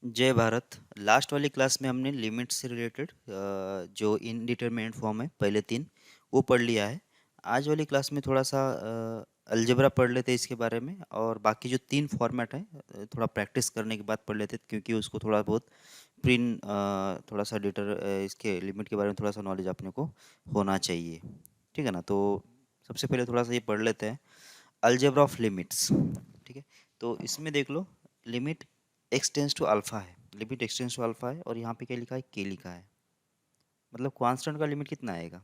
जय भारत। लास्ट वाली क्लास में हमने लिमिट से रिलेटेड जो इनडिटरमिनेट फॉर्म है पहले तीन वो पढ़ लिया है। आज वाली क्लास में थोड़ा सा अलजेब्रा पढ़ लेते हैं इसके बारे में, और बाकी जो तीन फॉर्मेट है थोड़ा प्रैक्टिस करने के बाद पढ़ लेते हैं, क्योंकि उसको थोड़ा बहुत थोड़ा सा इसके लिमिट के बारे में थोड़ा सा नॉलेज अपने को होना चाहिए। ठीक है ना? तो सबसे पहले थोड़ा सा ये पढ़ लेते हैं, अलजेब्रा ऑफ लिमिट्स। ठीक है? तो इसमें देख लो, limit x tends to alpha है, limit x tends to alpha है, और यहाँ पे क्या लिखा है? के लिखा है। मतलब कांस्टेंट का लिमिट कितना आएगा?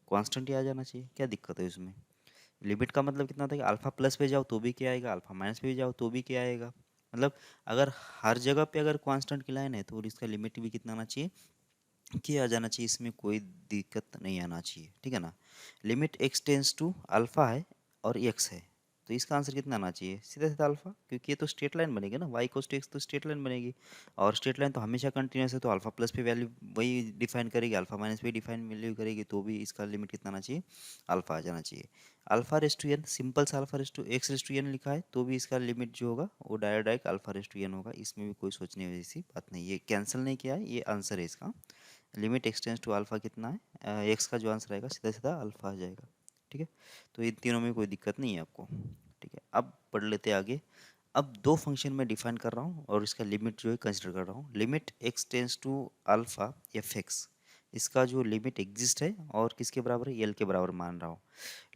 कांस्टेंट ही आ जाना चाहिए, क्या दिक्कत है इसमें? लिमिट का मतलब कितना था कि अल्फा प्लस पे जाओ तो भी क्या आएगा, अल्फा माइनस पे भी जाओ तो भी क्या आएगा। मतलब अगर हर जगह पे अगर कांस्टेंट की लाइन है तो इसका लिमिट भी कितना आना चाहिए? के आ जाना चाहिए, इसमें कोई दिक्कत नहीं आना चाहिए। ठीक है ना? Limit x tends to alpha है और एक्स है, तो इसका आंसर कितना आना चाहिए? सीधा सीधा अल्फा, क्योंकि ये तो स्ट्रेट लाइन बनेगी ना, वाई कोस टू एक्स तो स्ट्रेट लाइन बनेगी। और स्ट्रेट लाइन तो हमेशा कंटिन्यूस है, तो अल्फा प्लस पे वैल्यू वही डिफाइन करेगी, अल्फा माइनस पे डिफाइन वैल्यू करेगी, तो भी इसका लिमिट कितना आना चाहिए? अल्फा आ जाना चाहिए। Alpha raise to n, simple सा alpha raise to x raise to n लिखा है, तो भी इसका लिमिट जो होगा वो direct direct alpha raise to n होगा। इसमें भी कोई सोचने जैसी बात नहीं, ये कैंसिल नहीं किया है, ये आंसर है इसका। लिमिट एक्सटेंस टू अल्फा कितना है? एक्स का जो आंसर आएगा सीधा सीधा अल्फा आ जाएगा। ठीक है? तो इन तीनों में कोई दिक्कत नहीं है आपको। ठीक है, अब पढ़ लेते हैं आगे। अब दो फंक्शन में डिफाइन कर रहा हूँ और इसका लिमिट जो है कंसिडर कर रहा हूँ। Limit x tends to alpha f x, इसका जो लिमिट एग्जिस्ट है और किसके बराबर है? यल के बराबर मान रहा हूँ।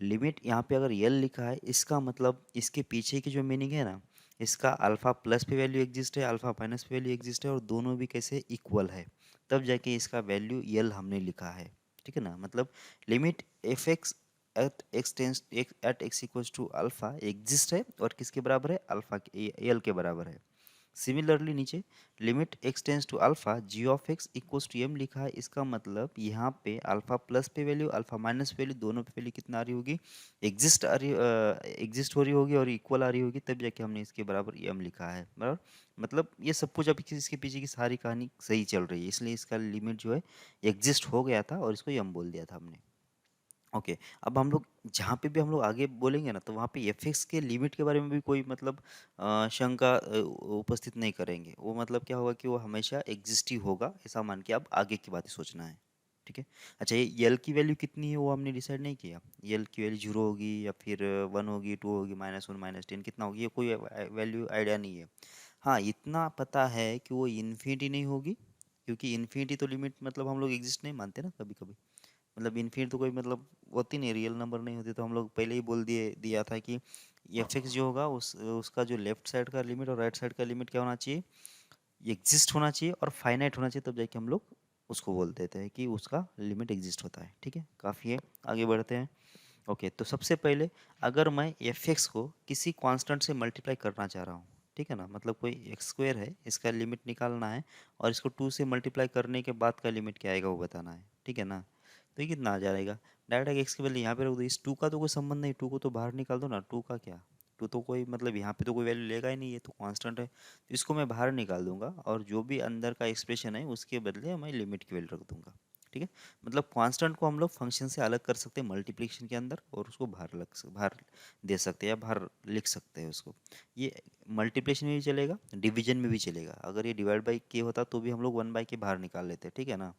लिमिट यहाँ पे अगर यल लिखा है, इसका मतलब इसके पीछे की जो मीनिंग है ना, इसका अल्फा प्लस पे वैल्यू एग्जिस्ट है, अल्फा माइनस पे वैल्यू एग्जिस्ट है, और दोनों भी कैसे? इक्वल है, तब जाके इसका वैल्यू यल हमने लिखा है। ठीक है ना? मतलब limit f x at x equals to alpha exist है और किसके बराबर है? अल्फा यल के बराबर है। सिमिलरली नीचे limit x tends to alpha g of x equals to m लिखा है, इसका मतलब यहाँ पे अल्फा प्लस पे वैल्यू, अल्फा माइनस वैल्यू, दोनों पे वैल्यू कितना आ रही होगी? एग्जिस्ट हो रही होगी और इक्वल आ रही होगी, तब जाके हमने इसके बराबर एम लिखा है। बराबर? मतलब ये सब कुछ अभी इसके पीछे की सारी कहानी सही चल रही है, इसलिए इसका लिमिट जो है एग्जिस्ट हो गया था और इसको एम बोल दिया था हमने। ओके, अब हम लोग जहाँ पे भी हम लोग आगे बोलेंगे ना, तो वहाँ पे एफएक्स के लिमिट के बारे में भी कोई मतलब शंका उपस्थित नहीं करेंगे। वो मतलब क्या होगा कि वो हमेशा एग्जिस्ट ही होगा, ऐसा मान के अब आगे की बातें सोचना है। ठीक है? अच्छा, ये यल की वैल्यू कितनी है वो हमने डिसाइड नहीं किया। यल की वैल्यू जीरो होगी या फिर वन होगी, टू होगी, -1 -10 कितना होगी, ये कोई वैल्यू आइडिया नहीं है। हाँ, इतना पता है कि वो इन्फिनिटी नहीं होगी, क्योंकि इन्फिनिटी तो लिमिट मतलब हम लोग एग्जिस्ट नहीं मानते ना कभी कभी। मतलब इन्फिनिट तो कोई मतलब होती नहीं, रियल नंबर नहीं होती, तो हम लोग पहले ही बोल दिया था कि एफ एक्स जो होगा उसका जो लेफ्ट साइड का लिमिट और राइट साइड का लिमिट क्या होना चाहिए? एग्जिस्ट होना चाहिए और फाइनाइट होना चाहिए, तब जाके हम लोग उसको बोल देते हैं कि उसका लिमिट एग्जिस्ट होता है। ठीक है, काफ़ी है, आगे बढ़ते हैं। ओके, तो सबसे पहले अगर मैं एफ एक्स को किसी कांस्टेंट से मल्टीप्लाई करना चाह रहा हूँ, ठीक है ना, मतलब कोई एक्स स्क्वायर है, इसका लिमिट निकालना है, और इसको 2 से मल्टीप्लाई करने के बाद का लिमिट क्या आएगा वो बताना है। ठीक है ना? तो ये कितना आ जाएगा? डायरेक्ट एक्स के बदले यहाँ पे रख दो, इस 2 का तो कोई संबंध नहीं, 2 को तो बाहर निकाल दो ना। 2 का क्या, 2 तो कोई मतलब यहाँ पे तो कोई वैल्यू लेगा ही नहीं, ये तो कांस्टेंट है, तो इसको मैं बाहर निकाल दूंगा और जो भी अंदर का एक्सप्रेशन है उसके बदले मैं लिमिट की वैल्यू रख दूंगा। ठीक है? मतलब कांस्टेंट को हम लोग फंक्शन से अलग कर सकते हैं मल्टीप्लिकेशन के अंदर, और उसको बाहर दे सकते हैं या बाहर लिख सकते हैं उसको। ये मल्टीप्लिकेशन में भी चलेगा, डिवीजन में भी चलेगा। अगर ये डिवाइड बाई के होता तो भी हम लोग 1/k बाहर निकाल लेते हैं। ठीक है ना?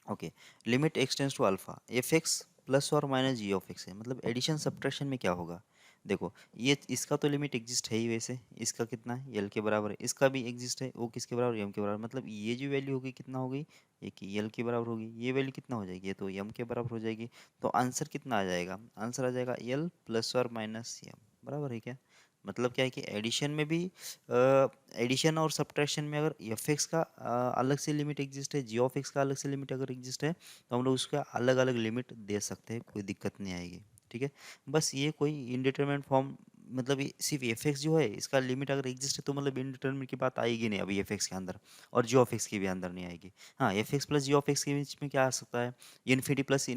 Okay, limit x tends to alpha f x plus और माइनस जी ऑफ एक्स है, मतलब एडिशन सब्ट्रैक्शन में क्या होगा? देखो, ये इसका तो लिमिट एग्जिस्ट है ही, वैसे इसका कितना है? यल के बराबर है, इसका भी एग्जिस्ट है, वो किसके बराबर? एम के बराबर। मतलब ये जो वैल्यू होगी कितना होगी? ये कि यल के बराबर होगी, ये वैल्यू कितना हो जाएगी? ये तो एम के बराबर हो जाएगी। तो आंसर कितना आ जाएगा? आंसर आ जाएगा यल प्लस और माइनस एम। बराबर है क्या? मतलब क्या है कि एडिशन में भी, एडिशन और सब्ट्रैक्शन में अगर एफ एक्स का अलग से लिमिट एग्जिस्ट है, जी ऑफ एक्स का अलग से लिमिट अगर एग्जिस्ट है, तो हम लोग उसका अलग अलग लिमिट दे सकते हैं, कोई दिक्कत नहीं आएगी। ठीक है? बस ये कोई इनडिटरमिनेट फॉर्म, मतलब ये सिर्फ एफ एक्स जो है इसका लिमिट अगर एग्जिस्ट है तो मतलब इनडिटरमिनेट की बात आएगी नहीं अभी एफ एक्स के अंदर, और जी ऑफ एक्स के भी अंदर नहीं आएगी। हाँ, f x plus g of x के बीच में क्या आ सकता है? इन्फिनिटी प्लस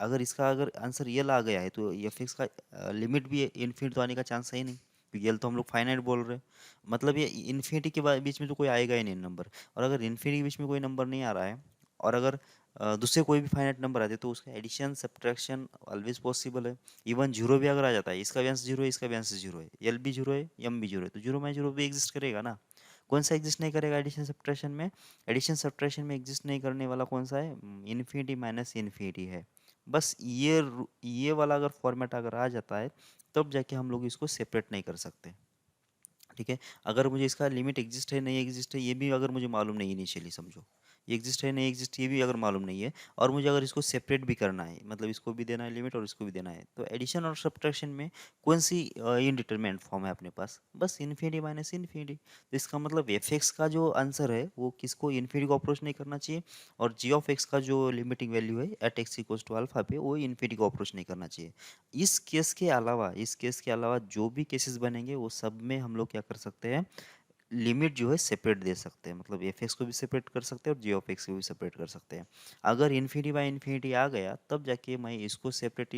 अगर इसका अगर आंसर रियल आ गया है तो एफ एक्स का लिमिट भी इन्फिनिटी तो आने का चांस है ही नहीं, क्योंकि एल तो हम लोग फाइनाइट बोल रहे हैं। मतलब ये इन्फिनिटी के बीच में तो कोई आएगा ही नहीं नंबर, और अगर इन्फिनिटी के बीच में कोई नंबर नहीं आ रहा है, और अगर दूसरे कोई भी फाइनाइट नंबर आते तो उसका एडिशन सब्ट्रैक्शन ऑलवेज पॉसिबल है। इवन जीरो भी अगर आ जाता है, इसका भी आंसर जीरो है, इसका भी आंसर जीरो है, एल भी जीरो है, एम भी जीरो है, तो जीरो में जीरो भी एग्जिस्ट करेगा ना। कौन सा एग्जिस्ट नहीं करेगा एडिशन सब्ट्रैक्शन में? एडिशन सब्ट्रैक्शन में एग्जिस्ट नहीं करने वाला कौन सा है? इन्फिनिटी माइनस इन्फिनिटी है। बस ये वाला अगर फॉर्मेट अगर आ जाता है तब जाके हम लोग इसको सेपरेट नहीं कर सकते। ठीक है, अगर मुझे इसका लिमिट एग्जिस्ट है नहीं एग्जिस्ट है ये भी अगर मुझे मालूम नहीं इनिशियली, समझो ये एग्जिस्ट है नहीं एग्जिस्ट ये भी अगर मालूम नहीं है, और मुझे अगर इसको सेपरेट भी करना है, मतलब इसको भी देना है लिमिट और इसको भी देना है, तो एडिशन और सब्ट्रैक्शन में कौन सी इनडिटरमिनेंट फॉर्म है अपने पास? बस इन्फिनिटी माइनस इन्फिनिटी। तो इसका मतलब एफ एक्स का जो आंसर है वो किसको, इन्फिनिटी को अप्रोच नहीं करना चाहिए, और जी ऑफ एक्स का जो लिमिटिंग वैल्यू है at x equals to alpha पे वो इन्फिनिटी को अप्रोच नहीं करना चाहिए। इस केस के अलावा जो भी केसेस बनेंगे वो सब में हम लोग क्या कर सकते हैं, लिमिट जो है सेपरेट दे सकते हैं, मतलब एफ एक्स को भी सेपरेट कर सकते हैं और जी ऑफ एक्स को भी सेपरेट कर सकते हैं। अगर इन्फिनिटी बाय इन्फिनिटी आ गया तब जाके मैं इसको सेपरेट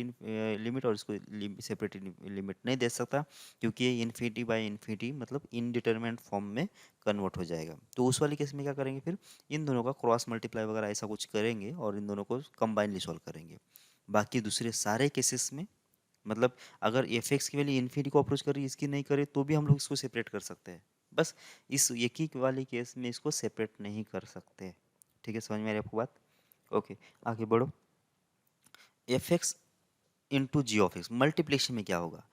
लिमिट और इसको सेपरेट लिमिट नहीं दे सकता, क्योंकि ये इन्फिनिटी बाय इन्फिनिटी मतलब इनडिटरमिनेंट फॉर्म में कन्वर्ट हो जाएगा। तो उस वाली केस में क्या करेंगे फिर, इन दोनों का क्रॉस मल्टीप्लाई वगैरह ऐसा कुछ करेंगे और इन दोनों को कंबाइनली सॉल्व करेंगे। बाकी दूसरे सारे केसेस में, मतलब अगर एफ एक्स की वैल्यू इन्फिनिटी को अप्रोच कर रही है इसकी नहीं करे तो भी हम लोग इसको सेपरेट कर सकते हैं। बस इस एक ही वाली केस में इसको सेपरेट नहीं कर सकते। ठीक है, समझ में आ रही है आपको बात? ओके, आगे बढ़ो। F x into g of x multiplication में क्या होगा?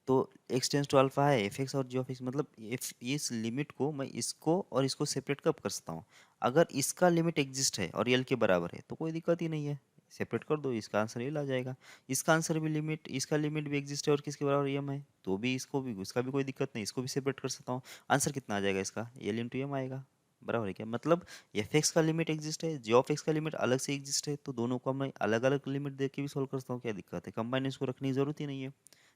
तो एक्स टेंस टू अल्फा है, एफ एक्स और जी ऑफ एक्स, मतलब इफ इस लिमिट को मैं इसको और इसको सेपरेट कब कर सकता हूँ? अगर इसका लिमिट एग्जिस्ट है और एल के बराबर है तो कोई दिक्कत ही नहीं है, सेपरेट कर दो, इसका आंसर एल आ जाएगा। इसका आंसर भी लिमिट, इसका लिमिट भी एग्जिस्ट है और किसके बराबर एम है, तो भी इसको भी, उसका भी कोई दिक्कत नहीं, इसको भी सेपरेट कर सकता हूँ। आंसर कितना आ जाएगा इसका, एल इंटू एम आएगा। बराबर है क्या? मतलब एफ एक्स का लिमिट एग्जिस्ट है, जी ऑफ एक्स का लिमिट अलग से एग्जिस्ट है, तो दोनों को मैं अलग अलग लिमिट दे के भी सोल्व कर सकता हूँ, क्या दिक्कत है? कंबाइन इसको रखने की जरूरत ही नहीं है।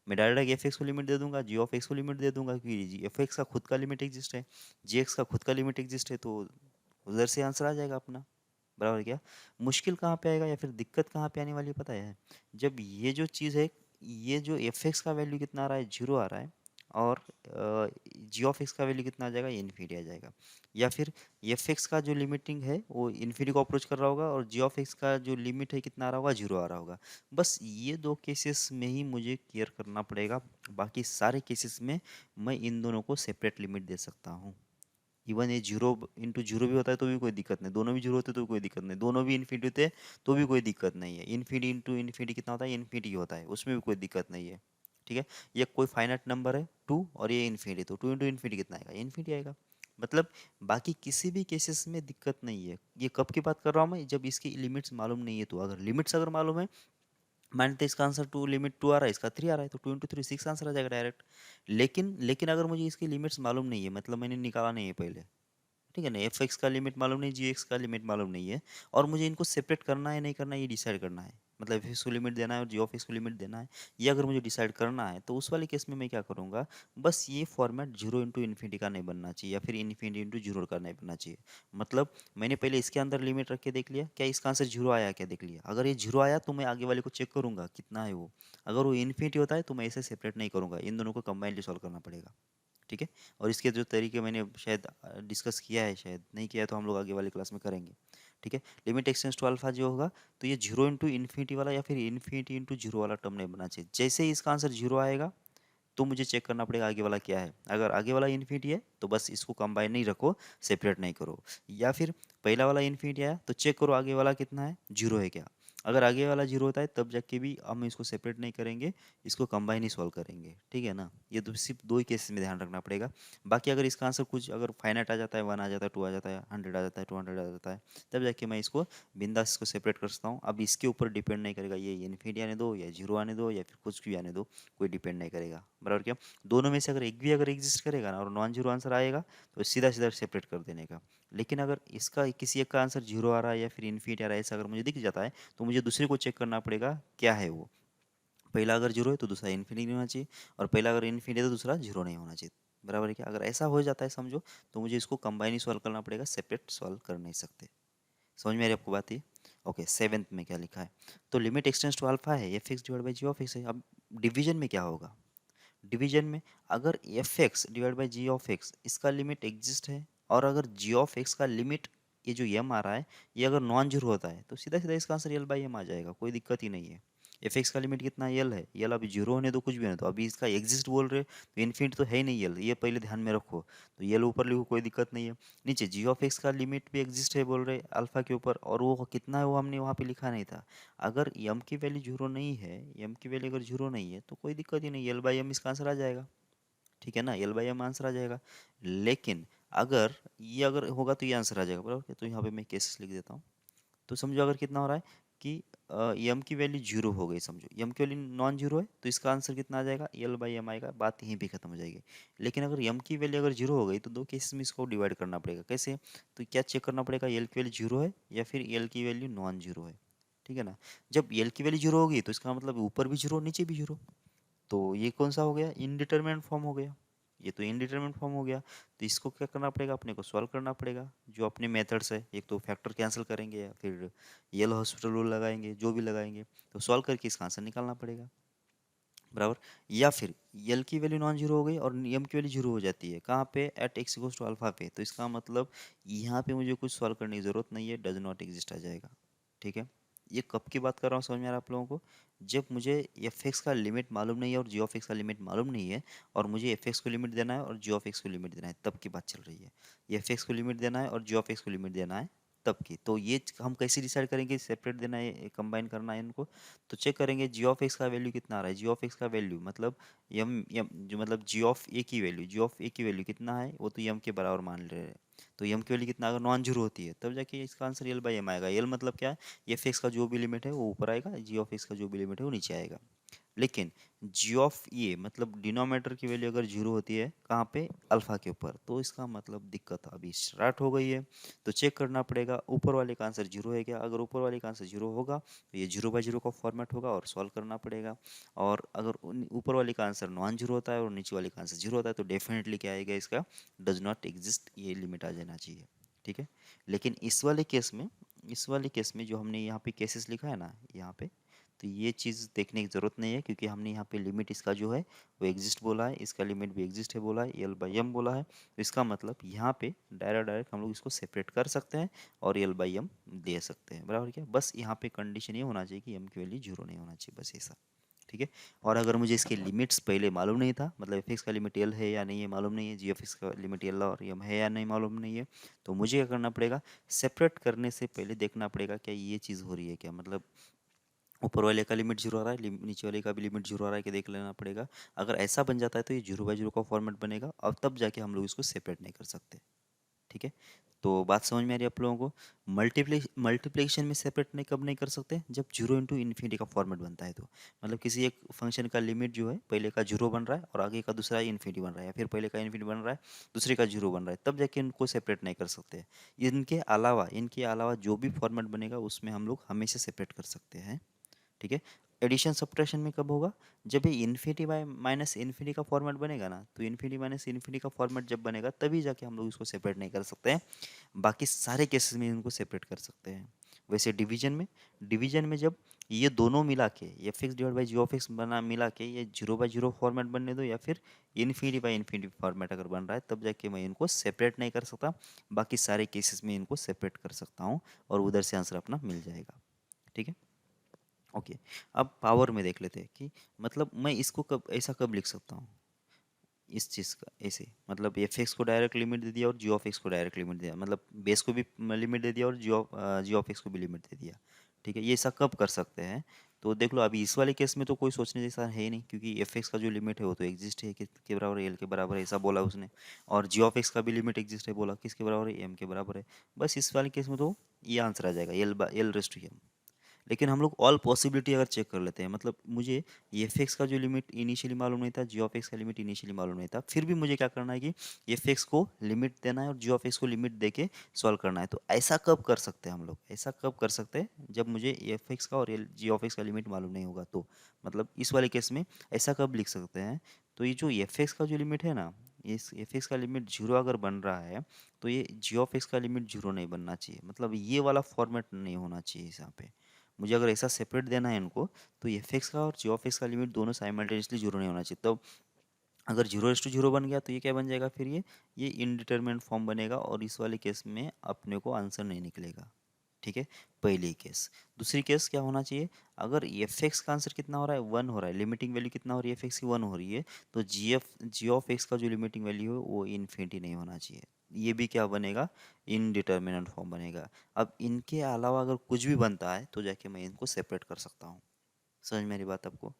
मैं डायरेक्ट एफ एक्स को लिमिट दे दूंगा, जी ऑफ एक्स को लिमिट दे दूंगा, क्योंकि जी एफ एक्स का खुद का लिमिट एग्जिस्ट है, जी एक्स का खुद का लिमिट एग्जिस्ट है, तो उधर से आंसर आ जाएगा अपना। बराबर है क्या? मुश्किल कहाँ पे आएगा या फिर दिक्कत कहाँ पे आने वाली है पता है? जब ये जो चीज़ है, ये जो एफ एक्स का वैल्यू कितना आ रहा है, जीरो आ रहा है, और जी ऑफ एक्स का वैल्यू कितना आ जाएगा, इन्फिनिटी आ जाएगा। या फिर एफ एक्स का जो लिमिटिंग है वो इन्फिनिटी को अप्रोच कर रहा होगा और जी ऑफ एक्स का जो लिमिट है कितना आ रहा होगा, जीरो आ रहा होगा। बस ये दो केसेस में ही मुझे क्लियर करना पड़ेगा, बाकी सारे केसेस में मैं इन दोनों को सेपरेट लिमिट दे सकता हूँ। इवन ये जीरो इंटू जीरो भी होता है तो भी कोई दिक्कत नहीं, दोनों भी जीरो होते तो भी कोई दिक्कत नहीं, दोनों भी इन्फिनिटी होते हैं तो भी कोई दिक्कत नहीं है। इन्फिनिटी इंटू इन्फिनिटी कितना होता है, इन्फिनिटी होता है, उसमें भी कोई दिक्कत नहीं है। ठीक है, ये कोई फाइनाइट नंबर है टू और ये इन्फिनिटी, तो टू इंटू इन्फिनिटी कितना आएगा, इन्फिनिटी आएगा। मतलब बाकी किसी भी केसेस में दिक्कत नहीं है। ये कब की बात कर रहा हूँ मैं, जब इसकी लिमिट्स मालूम नहीं है, तो अगर लिमिट्स अगर मालूम है, मानते इसका आंसर टू, लिमिट टू आ रहा है, इसका थ्री आ रहा है, तो two into three six answer आ जाएगा डायरेक्ट। लेकिन अगर मुझे इसकी लिमिट्स मालूम नहीं है, मतलब मैंने निकाला नहीं है पहले, ठीक है ना, एफ एक्स का लिमिट मालूम नहीं, जी एक्स का लिमिट मालूम नहीं है, और मुझे इनको सेपरेट करना है नहीं करना है ये डिसाइड करना है, मतलब एफ एक्स को लिमिट देना है और जी ऑफ एक्स को लिमिट देना है, ये अगर मुझे डिसाइड करना है, तो उस वाले केस में मैं क्या करूँगा, बस ये फॉर्मेट जीरो इंटू इन्फिनिटी का नहीं बनना चाहिए या फिर इन्फिनिटी इंटू जीरो का नहीं बनना चाहिए। मतलब मैंने पहले इसके अंदर लिमिट रख के देख लिया, क्या इसका आंसर जीरो आया क्या देख लिया, अगर ये जीरो आया तो मैं आगे वाले को चेक करूंगा कितना है वो, अगर वो इन्फिनिटी होता है तो मैं इसे सेपरेट नहीं करूंगा, इन दोनों को कंबाइनली सॉल्व करना पड़ेगा। ठीक है, और इसके जो तरीके मैंने शायद डिस्कस किया है, शायद नहीं किया है, तो हम लोग आगे वाली क्लास में करेंगे। ठीक है, लिमिट एक्सटेंस टू अल्फा जो होगा, तो ये जीरो इंटू इन्फिनिटी वाला या फिर इन्फिनिटी इंटू जीरो वाला टर्म नहीं बनना चाहिए। जैसे ही इसका आंसर जीरो आएगा तो मुझे चेक करना पड़ेगा आगे वाला क्या है, अगर आगे वाला इन्फिनिटी है तो बस इसको कंबाइन नहीं रखो, सेपरेट नहीं करो, या फिर पहला वाला इन्फिनिटी आया तो चेक करो आगे वाला कितना है, जीरो है क्या। अगर आगे वाला जीरो होता है तब जाके भी हम इसको सेपरेट नहीं करेंगे, इसको कंबाइन ही सॉल्व करेंगे। ठीक है ना, ये तो सिर्फ दो ही केसेस में ध्यान रखना पड़ेगा। बाकी अगर इसका आंसर कुछ अगर फाइनाइट आ जाता है, वन आ जाता है, टू आ जाता है, हंड्रेड आ जाता है, टू हंड्रेड आ जाता है, तब जाके मैं इसको बिंदास इसको सेपरेट कर सकता हूँ। अब इसके ऊपर डिपेंड नहीं करेगा ये इन्फिनिटी आने दो या जीरो आने दो या फिर कुछ भी आने दो, कोई डिपेंड नहीं करेगा। बराबर क्या? दोनों में से अगर एक भी अगर एग्जिस्ट करेगा ना और नॉन जीरो आंसर आएगा तो सीधा सीधा सेपरेट कर देने का। लेकिन अगर इसका किसी एक का आंसर जीरो आ रहा है या फिर इन्फिनिटी आ रहा है ऐसा अगर मुझे दिख जाता है, तो मुझे दूसरे को चेक करना पड़ेगा क्या है वो, पहला अगर जीरो है तो दूसरा इन्फिनिटी नहीं होना चाहिए, और पहला अगर इन्फिनिटी है तो दूसरा जीरो नहीं होना चाहिए। बराबर है क्या? अगर ऐसा हो जाता है समझो, तो मुझे इसको कंबाइन ही सॉल्व करना पड़ेगा, सेपरेट सॉल्व कर नहीं सकते। समझ में आ रही है आपको बात ये? ओके, सेवेंथ में क्या लिखा है, तो लिमिट एक्सटेंस टू अल्फा है, f x divide by g of x है। अब डिवीजन में क्या होगा, डिवीजन में अगर f x divide by g of x इसका लिमिट एग्जिस्ट है, और अगर जी ऑफ एक्स का लिमिट ये जो एम आ रहा है ये अगर नॉन जीरो होता है, तो सीधा सीधा इसका आंसर एल बाई एम आ जाएगा, कोई दिक्कत ही नहीं है। एफ एक्स का लिमिट कितना यल है, यल अभी जीरो होने दो, कुछ भी होने दो, अभी इसका एग्जिस्ट बोल रहे हो तो इन्फिनिटी तो है ही नहीं यल, ये पहले ध्यान में रखो। तो यल ऊपर लिखो, कोई दिक्कत नहीं है। नीचे जी ऑफ एक्स का लिमिट भी एग्जिस्ट है बोल रहे अल्फा के ऊपर, और वो कितना है वो हमने वहाँ पे लिखा नहीं था। अगर यम की वैल्यू जीरो नहीं है, यम की वैल्यू अगर जीरो नहीं है तो कोई दिक्कत ही नहीं, यल बाई एम इसका आंसर आ जाएगा। ठीक है ना, एल बाई एम आंसर आ जाएगा। लेकिन अगर ये अगर होगा तो ये आंसर आ जाएगा बराबर। तो यहाँ पे मैं केसेस लिख देता हूँ। तो समझो अगर कितना हो रहा है कि यम की वैल्यू जीरो हो गई, समझो यम की वैल्यू नॉन जीरो है तो इसका आंसर कितना आ जाएगा, एल बाई एम आएगा, बात यहीं पे खत्म हो जाएगी। लेकिन अगर यम की वैल्यू अगर जीरो हो गई तो दो केसेस में इसको डिवाइड करना पड़ेगा। कैसे? तो क्या चेक करना पड़ेगा, एल की वैल्यू जीरो है या फिर एल की वैल्यू नॉन जीरो है। ठीक है ना, जब एल की वैल्यू जीरो होगी तो इसका मतलब ऊपर भी जीरो नीचे भी जीरो, तो ये कौन सा हो गया, इनडिटरमिनेट फॉर्म हो गया। ये तो इनडिटरमिनेट फॉर्म हो गया। तो इसको क्या करना पड़ेगा, अपने को सॉल्व करना पड़ेगा जो अपने मेथड्स है, एक तो फैक्टर कैंसिल करेंगे या फिर येलो हॉस्पिटल रूल लगाएंगे, जो भी लगाएंगे, तो सॉल्व करके इसका आंसर निकालना पड़ेगा बराबर। या फिर यल की वैल्यू नॉन जीरो हो गई और एम की वैल्यू जीरो हो जाती है, कहाँ पे, at x equals to alpha पे, तो इसका मतलब यहाँ पे मुझे कुछ सॉल्व करने की जरूरत नहीं है, डज नॉट एग्जिस्ट आ जाएगा। ठीक है, ये कब की बात कर रहा हूँ समझ में आ रहा है आप लोगों को, जब मुझे एफ एक्स का लिमिट मालूम नहीं है और जी ऑफ एक्स का लिमिट मालूम नहीं है, और मुझे एफ एक्स को लिमिट देना है और जी ऑफ एक्स को लिमिट देना है, तब की बात चल रही है। एफ एक्स को लिमिट देना है और जी ऑफ एक्स को लिमिट देना है तब की। तो ये हम कैसे डिसाइड करेंगे, सेपरेट देना है कंबाइन करना है इनको? तो चेक करेंगे जी ऑफ एक्स का वैल्यू कितना आ रहा है। जी ऑफ एक्स का वैल्यू मतलब यम जो मतलब जी ऑफ ए की वैल्यू, जी ऑफ ए की वैल्यू कितना है, वो तो यम के बराबर मान ले रहे हैं। तो यम की वैल्यू कितना, अगर नॉन जीरो होती है तब जाके इसका आंसर एल बाई एम आएगा। एल मतलब क्या है, एफ एक्स का जो भी लिमिट है वो ऊपर आएगा, जी ऑफ एक्स का जो भी लिमिट है वो नीचे आएगा। लेकिन जी ऑफ ये मतलब डिनोमिनेटर की वैल्यू अगर जीरो होती है कहाँ पे, अल्फा के ऊपर, तो इसका मतलब दिक्कत अभी स्टार्ट हो गई है। तो चेक करना पड़ेगा ऊपर वाले का आंसर जीरो है क्या, अगर ऊपर वाले का आंसर जीरो होगा तो ये जीरो बाई जीरो का फॉर्मेट होगा और सॉल्व करना पड़ेगा। और अगर ऊपर वाले का आंसर नॉन जीरो होता है और नीचे वाले का आंसर जीरो होता है तो डेफिनेटली क्या आएगा, इसका डज नॉट एग्जिस्ट, ये लिमिट आ जाना चाहिए। ठीक है, लेकिन इस वाले केस में जो हमने यहाँ पे केसेस लिखा है ना यहाँ पे, तो ये चीज़ देखने की ज़रूरत नहीं है, क्योंकि हमने यहाँ पे लिमिट इसका जो है वो एग्जिस्ट बोला है, इसका लिमिट भी एग्जिस्ट है बोला है, एल बाई एम बोला है। तो इसका मतलब यहाँ पे डायरेक्ट डायरेक्ट हम लोग इसको सेपरेट कर सकते हैं और एल बाई एम दे सकते हैं बराबर। क्या, बस यहाँ पे कंडीशन ये होना चाहिए कि एम की वैल्यू जीरो नहीं होना चाहिए, बस ऐसा। ठीक है, और अगर मुझे इसके लिमिट्स पहले मालूम नहीं था, मतलब एफ एक्स का लिमिट एल है या नहीं है मालूम नहीं है, जी एफ एक्स का लिमिट एल और एम है या नहीं मालूम नहीं है, तो मुझे क्या करना पड़ेगा, सेपरेट करने से पहले देखना पड़ेगा क्या ये चीज़ हो रही है क्या, मतलब ऊपर वाले का लिमिट जीरो आ रहा है, नीचे वाले का भी लिमिट जीरो आ रहा है कि देख लेना पड़ेगा। अगर ऐसा बन जाता है तो ये जीरो बाई जीरो का फॉर्मेट बनेगा और तब जाके हम लोग इसको सेपरेट नहीं कर सकते। ठीक है, तो बात समझ में आ रही है आप लोगों को? मल्टीप्लिकेशन में सेपरेट नहीं कब नहीं कर सकते, जब जीरो इंटू इन्फिनिटी का फॉर्मेट बनता है तो, मतलब किसी एक फंक्शन का लिमिट जो है पहले का जीरो बन रहा है और आगे का दूसरा इन्फिनिटी बन रहा है, या फिर पहले का इन्फिनिटी बन रहा है दूसरे का जीरो बन रहा है, तब जाके इनको सेपरेट नहीं कर सकते। इनके अलावा जो भी फॉर्मेट बनेगा उसमें हम लोग हमेशा सेपरेट कर सकते हैं। ठीक है, एडिशन सब्ट्रैक्शन में कब होगा, जब ये इन्फिनिटी बाय माइनस इन्फिनिटी का फॉर्मेट बनेगा ना, तो इन्फिनिटी माइनस इन्फिनिटी का फॉर्मेट जब बनेगा तभी जाके हम लोग इसको सेपरेट नहीं कर सकते हैं। बाकी सारे केसेस में इनको सेपरेट कर सकते हैं। वैसे डिवीजन में जब ये दोनों मिला के f x divide by g of x बना मिला के ये जीरो बाई जीरो फॉर्मेट बनने दो, या फिर इन्फिनिटी बाई इन्फिनिटी फॉर्मेट अगर बन रहा है तब जाके मैं इनको सेपरेट नहीं कर सकता। बाकी सारे केसेस में इनको सेपरेट कर सकता हूँ और उधर से आंसर अपना मिल जाएगा। ठीक है, ओके। अब पावर में देख लेते हैं कि मतलब मैं इसको कब ऐसा कब लिख सकता हूँ, इस चीज़ का ऐसे, मतलब एफ एक्स को डायरेक्ट लिमिट दे दिया और जी ऑफ एक्स को डायरेक्ट लिमिट दिया, मतलब बेस को भी लिमिट दे दिया और जी ऑफ एक्स को भी लिमिट दे दिया। ठीक है, ये ऐसा कब कर सकते हैं? तो देख लो, अभी इस वाले केस में तो कोई सोचने जैसा है ही नहीं, क्योंकि एफ एक्स का जो लिमिट है वो तो एग्जिस्ट है, किसके बराबर है, एल के बराबर है, ऐसा बोला उसने। और जी ऑफ एक्स का भी लिमिट एग्जिस्ट है, बोला किसके बराबर है, एम के बराबर है। बस इस वाले केस में तो ये आंसर आ जाएगा, एल रेस टू एम। लेकिन हम लोग ऑल पॉसिबिलिटी अगर चेक कर लेते हैं, मतलब मुझे एफ एक्स का जो लिमिट इनिशियली मालूम नहीं था, जी ऑफ एक्स का लिमिट इनिशियली मालूम नहीं था, फिर भी मुझे क्या करना है कि एफ एक्स को लिमिट देना है और जी ऑफ एक्स को लिमिट दे के सॉल्व करना है। तो ऐसा कब कर सकते हैं हम लोग, ऐसा कब कर सकते हैं जब मुझे एफ एक्स का और जी ऑफ एक्स का लिमिट मालूम नहीं होगा, तो मतलब इस वाले केस में ऐसा कब लिख सकते हैं? तो ये जो एफ एक्स का जो लिमिट है ना, इस एफ एक्स का लिमिट जीरो अगर बन रहा है तो ये जी ऑफ एक्स का लिमिट जीरो नहीं बनना चाहिए, मतलब ये वाला फॉर्मेट नहीं होना चाहिए यहाँ पे। मुझे अगर ऐसा सेपरेट देना है इनको, तो एफ एक्स का और जी ऑफ एक्स का लिमिट दोनों साइमल्टेनियसली जीरो नहीं होना चाहिए। तो अगर जीरो इज टू जीरो बन गया तो ये क्या बन जाएगा फिर, ये इनडिटरमिनेट फॉर्म बनेगा और इस वाले केस में अपने को आंसर नहीं निकलेगा। ठीक है, पहली केस। दूसरी केस क्या होना चाहिए, अगर एफ एक्स का आंसर कितना हो रहा है, वन हो रहा है, लिमिटिंग वैल्यू कितना हो रही है एफ एक्स की, वन हो रही है, तो जी ऑफ एक्स का जो लिमिटिंग वैल्यू है वो इन्फिनिटी नहीं होना चाहिए। ये भी क्या बनेगा, इनडिटर्मिनेंट फॉर्म बनेगा। अब इनके अलावा अगर कुछ भी बनता है तो जाके मैं इनको सेपरेट कर सकता हूँ। समझ मेरी बात आपको।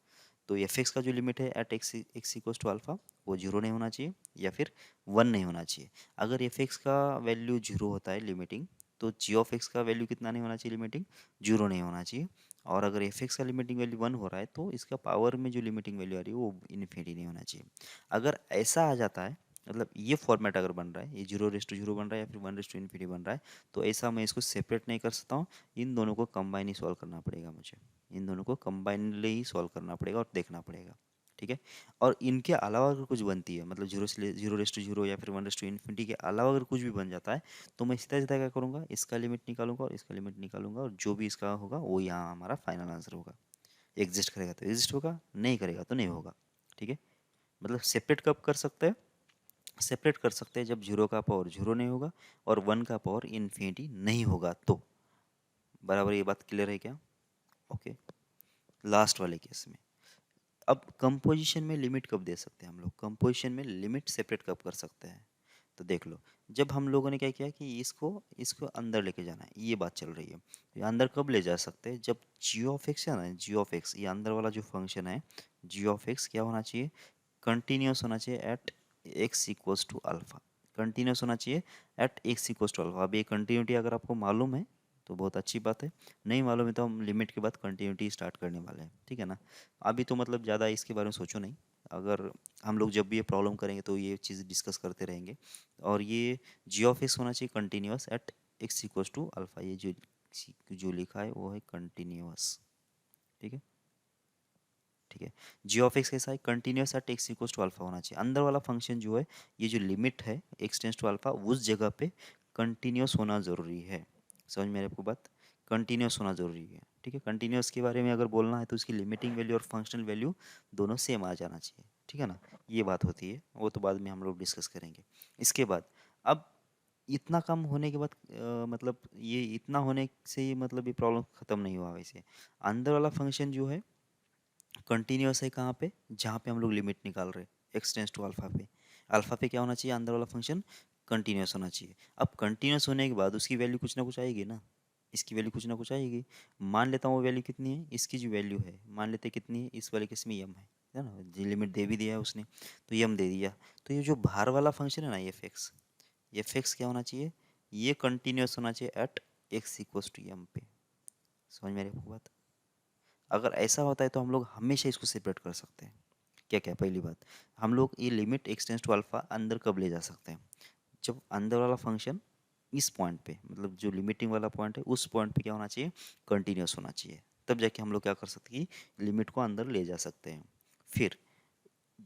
तो एफ एक्स का जो लिमिट है at x x equals to alpha, वो जीरो नहीं होना चाहिए या फिर वन नहीं होना चाहिए। अगर एफ एक्स का वैल्यू जीरो होता है लिमिटिंग, तो जी ऑफ एक्स का वैल्यू कितना नहीं होना चाहिए लिमिटिंग, जीरो नहीं होना चाहिए। और अगर एफ एक्स का लिमिटिंग वैल्यू वन हो रहा है तो इसका पावर में जो लिमिटिंग वैल्यू आ रही है वो इन्फिनिटी नहीं होना चाहिए। अगर ऐसा आ जाता है, मतलब ये फॉर्मेट अगर बन रहा है, ये जीरो रेस टू जीरो बन रहा है या फिर वन रेस टू इन्फिनिटी बन रहा है, तो ऐसा मैं इसको सेपरेट नहीं कर सकता हूँ। इन दोनों को कंबाइन ही सॉल्व करना पड़ेगा मुझे। इन दोनों को कंबाइनली ही सॉल्व करना पड़ेगा और देखना पड़ेगा। ठीक है। और इनके अलावा अगर कुछ बनती है, मतलब जीरो रेस टू जीरो या फिर वन रेस टू इन्फिनिटी के अलावा अगर कुछ भी बन जाता है, तो मैं सीधा सीधा क्या करूँगा, इसका लिमिट निकालूंगा और इसका लिमिट निकालूंगा, और जो भी इसका होगा वो यहाँ हमारा फाइनल आंसर होगा। एग्जिस्ट करेगा तो एग्जिस्ट होगा, नहीं करेगा तो नहीं होगा। ठीक है। मतलब सेपरेट कब कर सकते हैं, सेपरेट कर सकते हैं जब जीरो का पावर जीरो नहीं होगा और वन का पावर इन्फिनिटी नहीं होगा तो। बराबर, ये बात क्लियर है क्या? ओके। लास्ट वाले केस में, अब कंपोजिशन में लिमिट कब दे सकते हैं हम लोग, कंपोजिशन में लिमिट सेपरेट कब कर सकते हैं? तो देख लो, जब हम लोगों ने क्या किया कि इसको इसको अंदर लेके जाना है, ये बात चल रही है। तो ये अंदर कब ले जा सकते हैं, जब जी ऑफ एक्स है ना, जी ऑफ एक्स, ये अंदर वाला जो फंक्शन है जी ऑफ एक्स क्या होना चाहिए, कंटिन्यूस होना चाहिए at x equals to alpha. Continuous होना चाहिए at x equals to alpha. अब ये कंटिन्यूटी अगर आपको मालूम है तो बहुत अच्छी बात है, नहीं मालूम है तो हम लिमिट के बाद कंटिन्यूटी स्टार्ट करने वाले हैं। ठीक है ना। अभी तो मतलब ज़्यादा इसके बारे में सोचो नहीं, अगर हम लोग जब भी ये प्रॉब्लम करेंगे तो ये चीज़ डिस्कस करते रहेंगे। और ये जी ऑफ एक्स होना चाहिए continuous at x equals to alpha, ये जो लिखा है वो है कंटिन्यूस। ठीक है। ठीक है। जी ऑफ एक्स कैसा है, continuous at x equals to alpha होना चाहिए। अंदर वाला फंक्शन जो है, ये जो लिमिट है एक्स टेंस टू अल्फा, उस जगह पे कंटिन्यूस होना ज़रूरी है। समझ में आ रही है आपको बात, कंटिन्यूस होना ज़रूरी है। ठीक है। कंटिन्यूस के बारे में अगर बोलना है तो उसकी लिमिटिंग वैल्यू और फंक्शनल वैल्यू दोनों सेम आ जाना चाहिए। ठीक है ना। ये बात होती है, वो तो बाद में हम लोग डिस्कस करेंगे। इसके बाद, अब इतना कम होने के बाद मतलब ये इतना होने से ही मतलब ये प्रॉब्लम ख़त्म नहीं हुआ वैसे। अंदर वाला फंक्शन जो है कंटिन्यूस है कहाँ पे, जहाँ पे हम लोग लिमिट निकाल रहे हैं एक्स टेंस टू अल्फा पे। अल्फा पे क्या होना चाहिए, अंदर वाला फंक्शन कंटिन्यूस होना चाहिए। अब कंटिन्यूस होने के बाद उसकी वैल्यू कुछ ना कुछ आएगी ना, इसकी वैल्यू कुछ ना कुछ आएगी। मान लेता हूँ वो वैल्यू कितनी है, इसकी जो वैल्यू है मान लेते कितनी है, इस वाले केस में यम है ना, जी लिमिट दे भी दिया है उसने, तो यम दे दिया। तो ये जो बाहर वाला फंक्शन है ना एफ एक्स क्या होना चाहिए, ये कंटिन्यूस होना चाहिए एट एक्स इक्वल्स टू यम पे। समझ में आ रही है आपको बात। अगर ऐसा होता है तो हम लोग हमेशा इसको सेपरेट कर सकते हैं। क्या क्या, पहली बात, हम लोग ये लिमिट एक्सटेंस टू अल्फा अंदर कब ले जा सकते हैं, जब अंदर वाला फंक्शन इस पॉइंट पे, मतलब जो लिमिटिंग वाला पॉइंट है उस पॉइंट पे क्या होना चाहिए, कंटिन्यूस होना चाहिए। तब जाके हम लोग क्या कर सकते हैं कि लिमिट को अंदर ले जा सकते हैं। फिर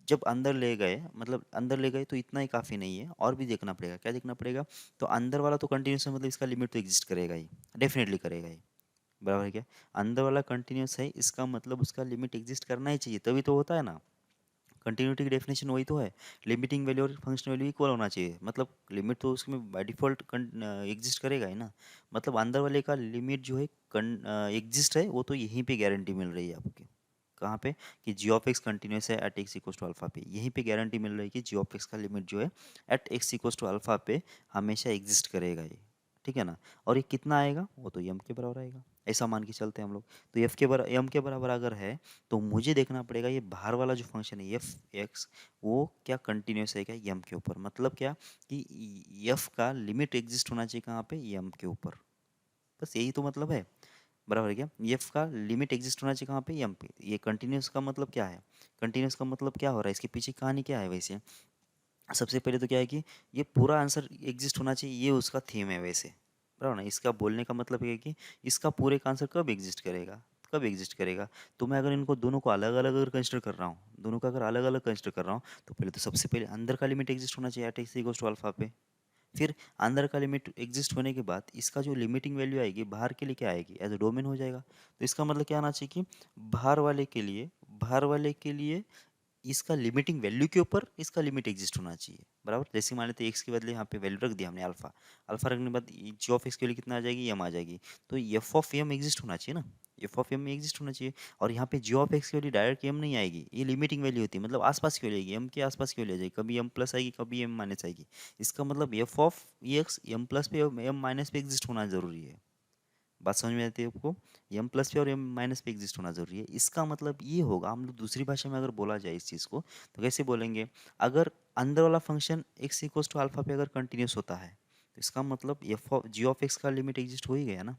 जब अंदर ले गए, मतलब अंदर ले गए तो इतना ही काफ़ी नहीं है, और भी देखना पड़ेगा। क्या देखना पड़ेगा, तो अंदर वाला तो कंटिन्यूस है, मतलब इसका लिमिट तो एग्जिस्ट करेगा ही, डेफिनेटली करेगा ही। बराबर है क्या, अंदर वाला कंटिन्यूस है, इसका मतलब उसका लिमिट एग्जिस्ट करना ही चाहिए, तभी तो होता है ना। कंटिन्यूटी की डेफिनेशन वही तो है, लिमिटिंग वैल्यू और फंक्शनल वैल्यू इक्वल होना चाहिए, मतलब लिमिट तो उसमें बाय डिफॉल्ट एग्जिस्ट करेगा ही ना। मतलब अंदर वाले का लिमिट जो है एग्जिस्ट है, वो तो यहीं पे गारंटी मिल रही है आपकी। कहाँ पे, कि जी ऑफ एक्स कंटिन्यूस है at x equals to alpha पे, यहीं पे गारंटी मिल रही है कि जी ऑफ एक्स का लिमिट जो है at x equals to alpha पे हमेशा एग्जिस्ट करेगा ये। ठीक है ना। और ये कितना आएगा, वो तो यम के बराबर आएगा, ऐसा मान के चलते हैं हम लोग। तो एफ के बराबर, यम के बराबर अगर है, तो मुझे देखना पड़ेगा ये बाहर वाला जो फंक्शन है एफ एक्स, वो क्या कंटिन्यूस है क्या यम के ऊपर, मतलब क्या, कि एफ का लिमिट एग्जिस्ट होना चाहिए कहाँ पे, यम के ऊपर। बस यही तो मतलब है। बराबर है क्या, एफ का लिमिट एग्जिस्ट होना चाहिए कहाँ पे, यम पे। ये कंटिन्यूस का मतलब क्या है, कंटिन्यूस का मतलब क्या हो रहा है, इसके पीछे कहानी क्या है वैसे। सबसे पहले तो क्या है कि ये पूरा आंसर एग्जिस्ट होना चाहिए, ये उसका थीम है वैसे। बराबर ना, इसका बोलने का मतलब ये है कि इसका पूरे का आंसर कब एग्जिस्ट करेगा, कब एग्जिस्ट करेगा। तो मैं अगर इनको दोनों को अलग अलग अगर कंसिडर कर रहा हूँ, दोनों का अगर अलग अलग कंसिडर कर रहा हूँ, तो पहले तो सबसे पहले अंदर का लिमिट एग्जिस्ट होना चाहिए at x equals to alpha पे। फिर अंदर का लिमिट एग्जिस्ट होने के बाद इसका जो लिमिटिंग वैल्यू आएगी बाहर के लिए क्या आएगी, एज अ डोमेन हो जाएगा। तो इसका मतलब क्या आना चाहिए कि बाहर वाले के लिए इसका लिमिटिंग वैल्यू के ऊपर इसका लिमिट एग्जिस्ट होना चाहिए, बराबर। जैसे मान लेते एक्स के बदले यहाँ पे वैल्यू रख दिया हमने अल्फा, अल्फा रखने के बाद जी ऑफ एक्स के लिए कितना आ जाएगी, एम आ जाएगी। तो एफ ऑफ एम एग्जिस्ट होना चाहिए ना, एफ ऑफ एम में एग्जिस्ट होना चाहिए। और यहाँ पे जी ऑफ एक्स की वैल्यू डायरेक्ट एम नहीं आएगी, ये लिमिटिंग वैल्यू होती है, मतलब आसपास की वैल्यू आएगी, एम के आसपास की वैल्यू आ जाएगी, कभी एम प्लस आएगी कभी एम माइनस आएगी। इसका मतलब f of x m plus पे एम माइनस पे एग्जिस्ट होना जरूरी है। बात समझ में आती है आपको, एम प्लस पे और एम माइनस पे एग्जिस्ट होना जरूरी है। इसका मतलब ये होगा, हम लोग दूसरी भाषा में अगर बोला जाए इस चीज़ को तो कैसे बोलेंगे, अगर अंदर वाला function x equals to alpha पे अगर कंटिन्यूस होता है तो इसका मतलब f of g of x का लिमिट एग्जिस्ट हो ही गया ना।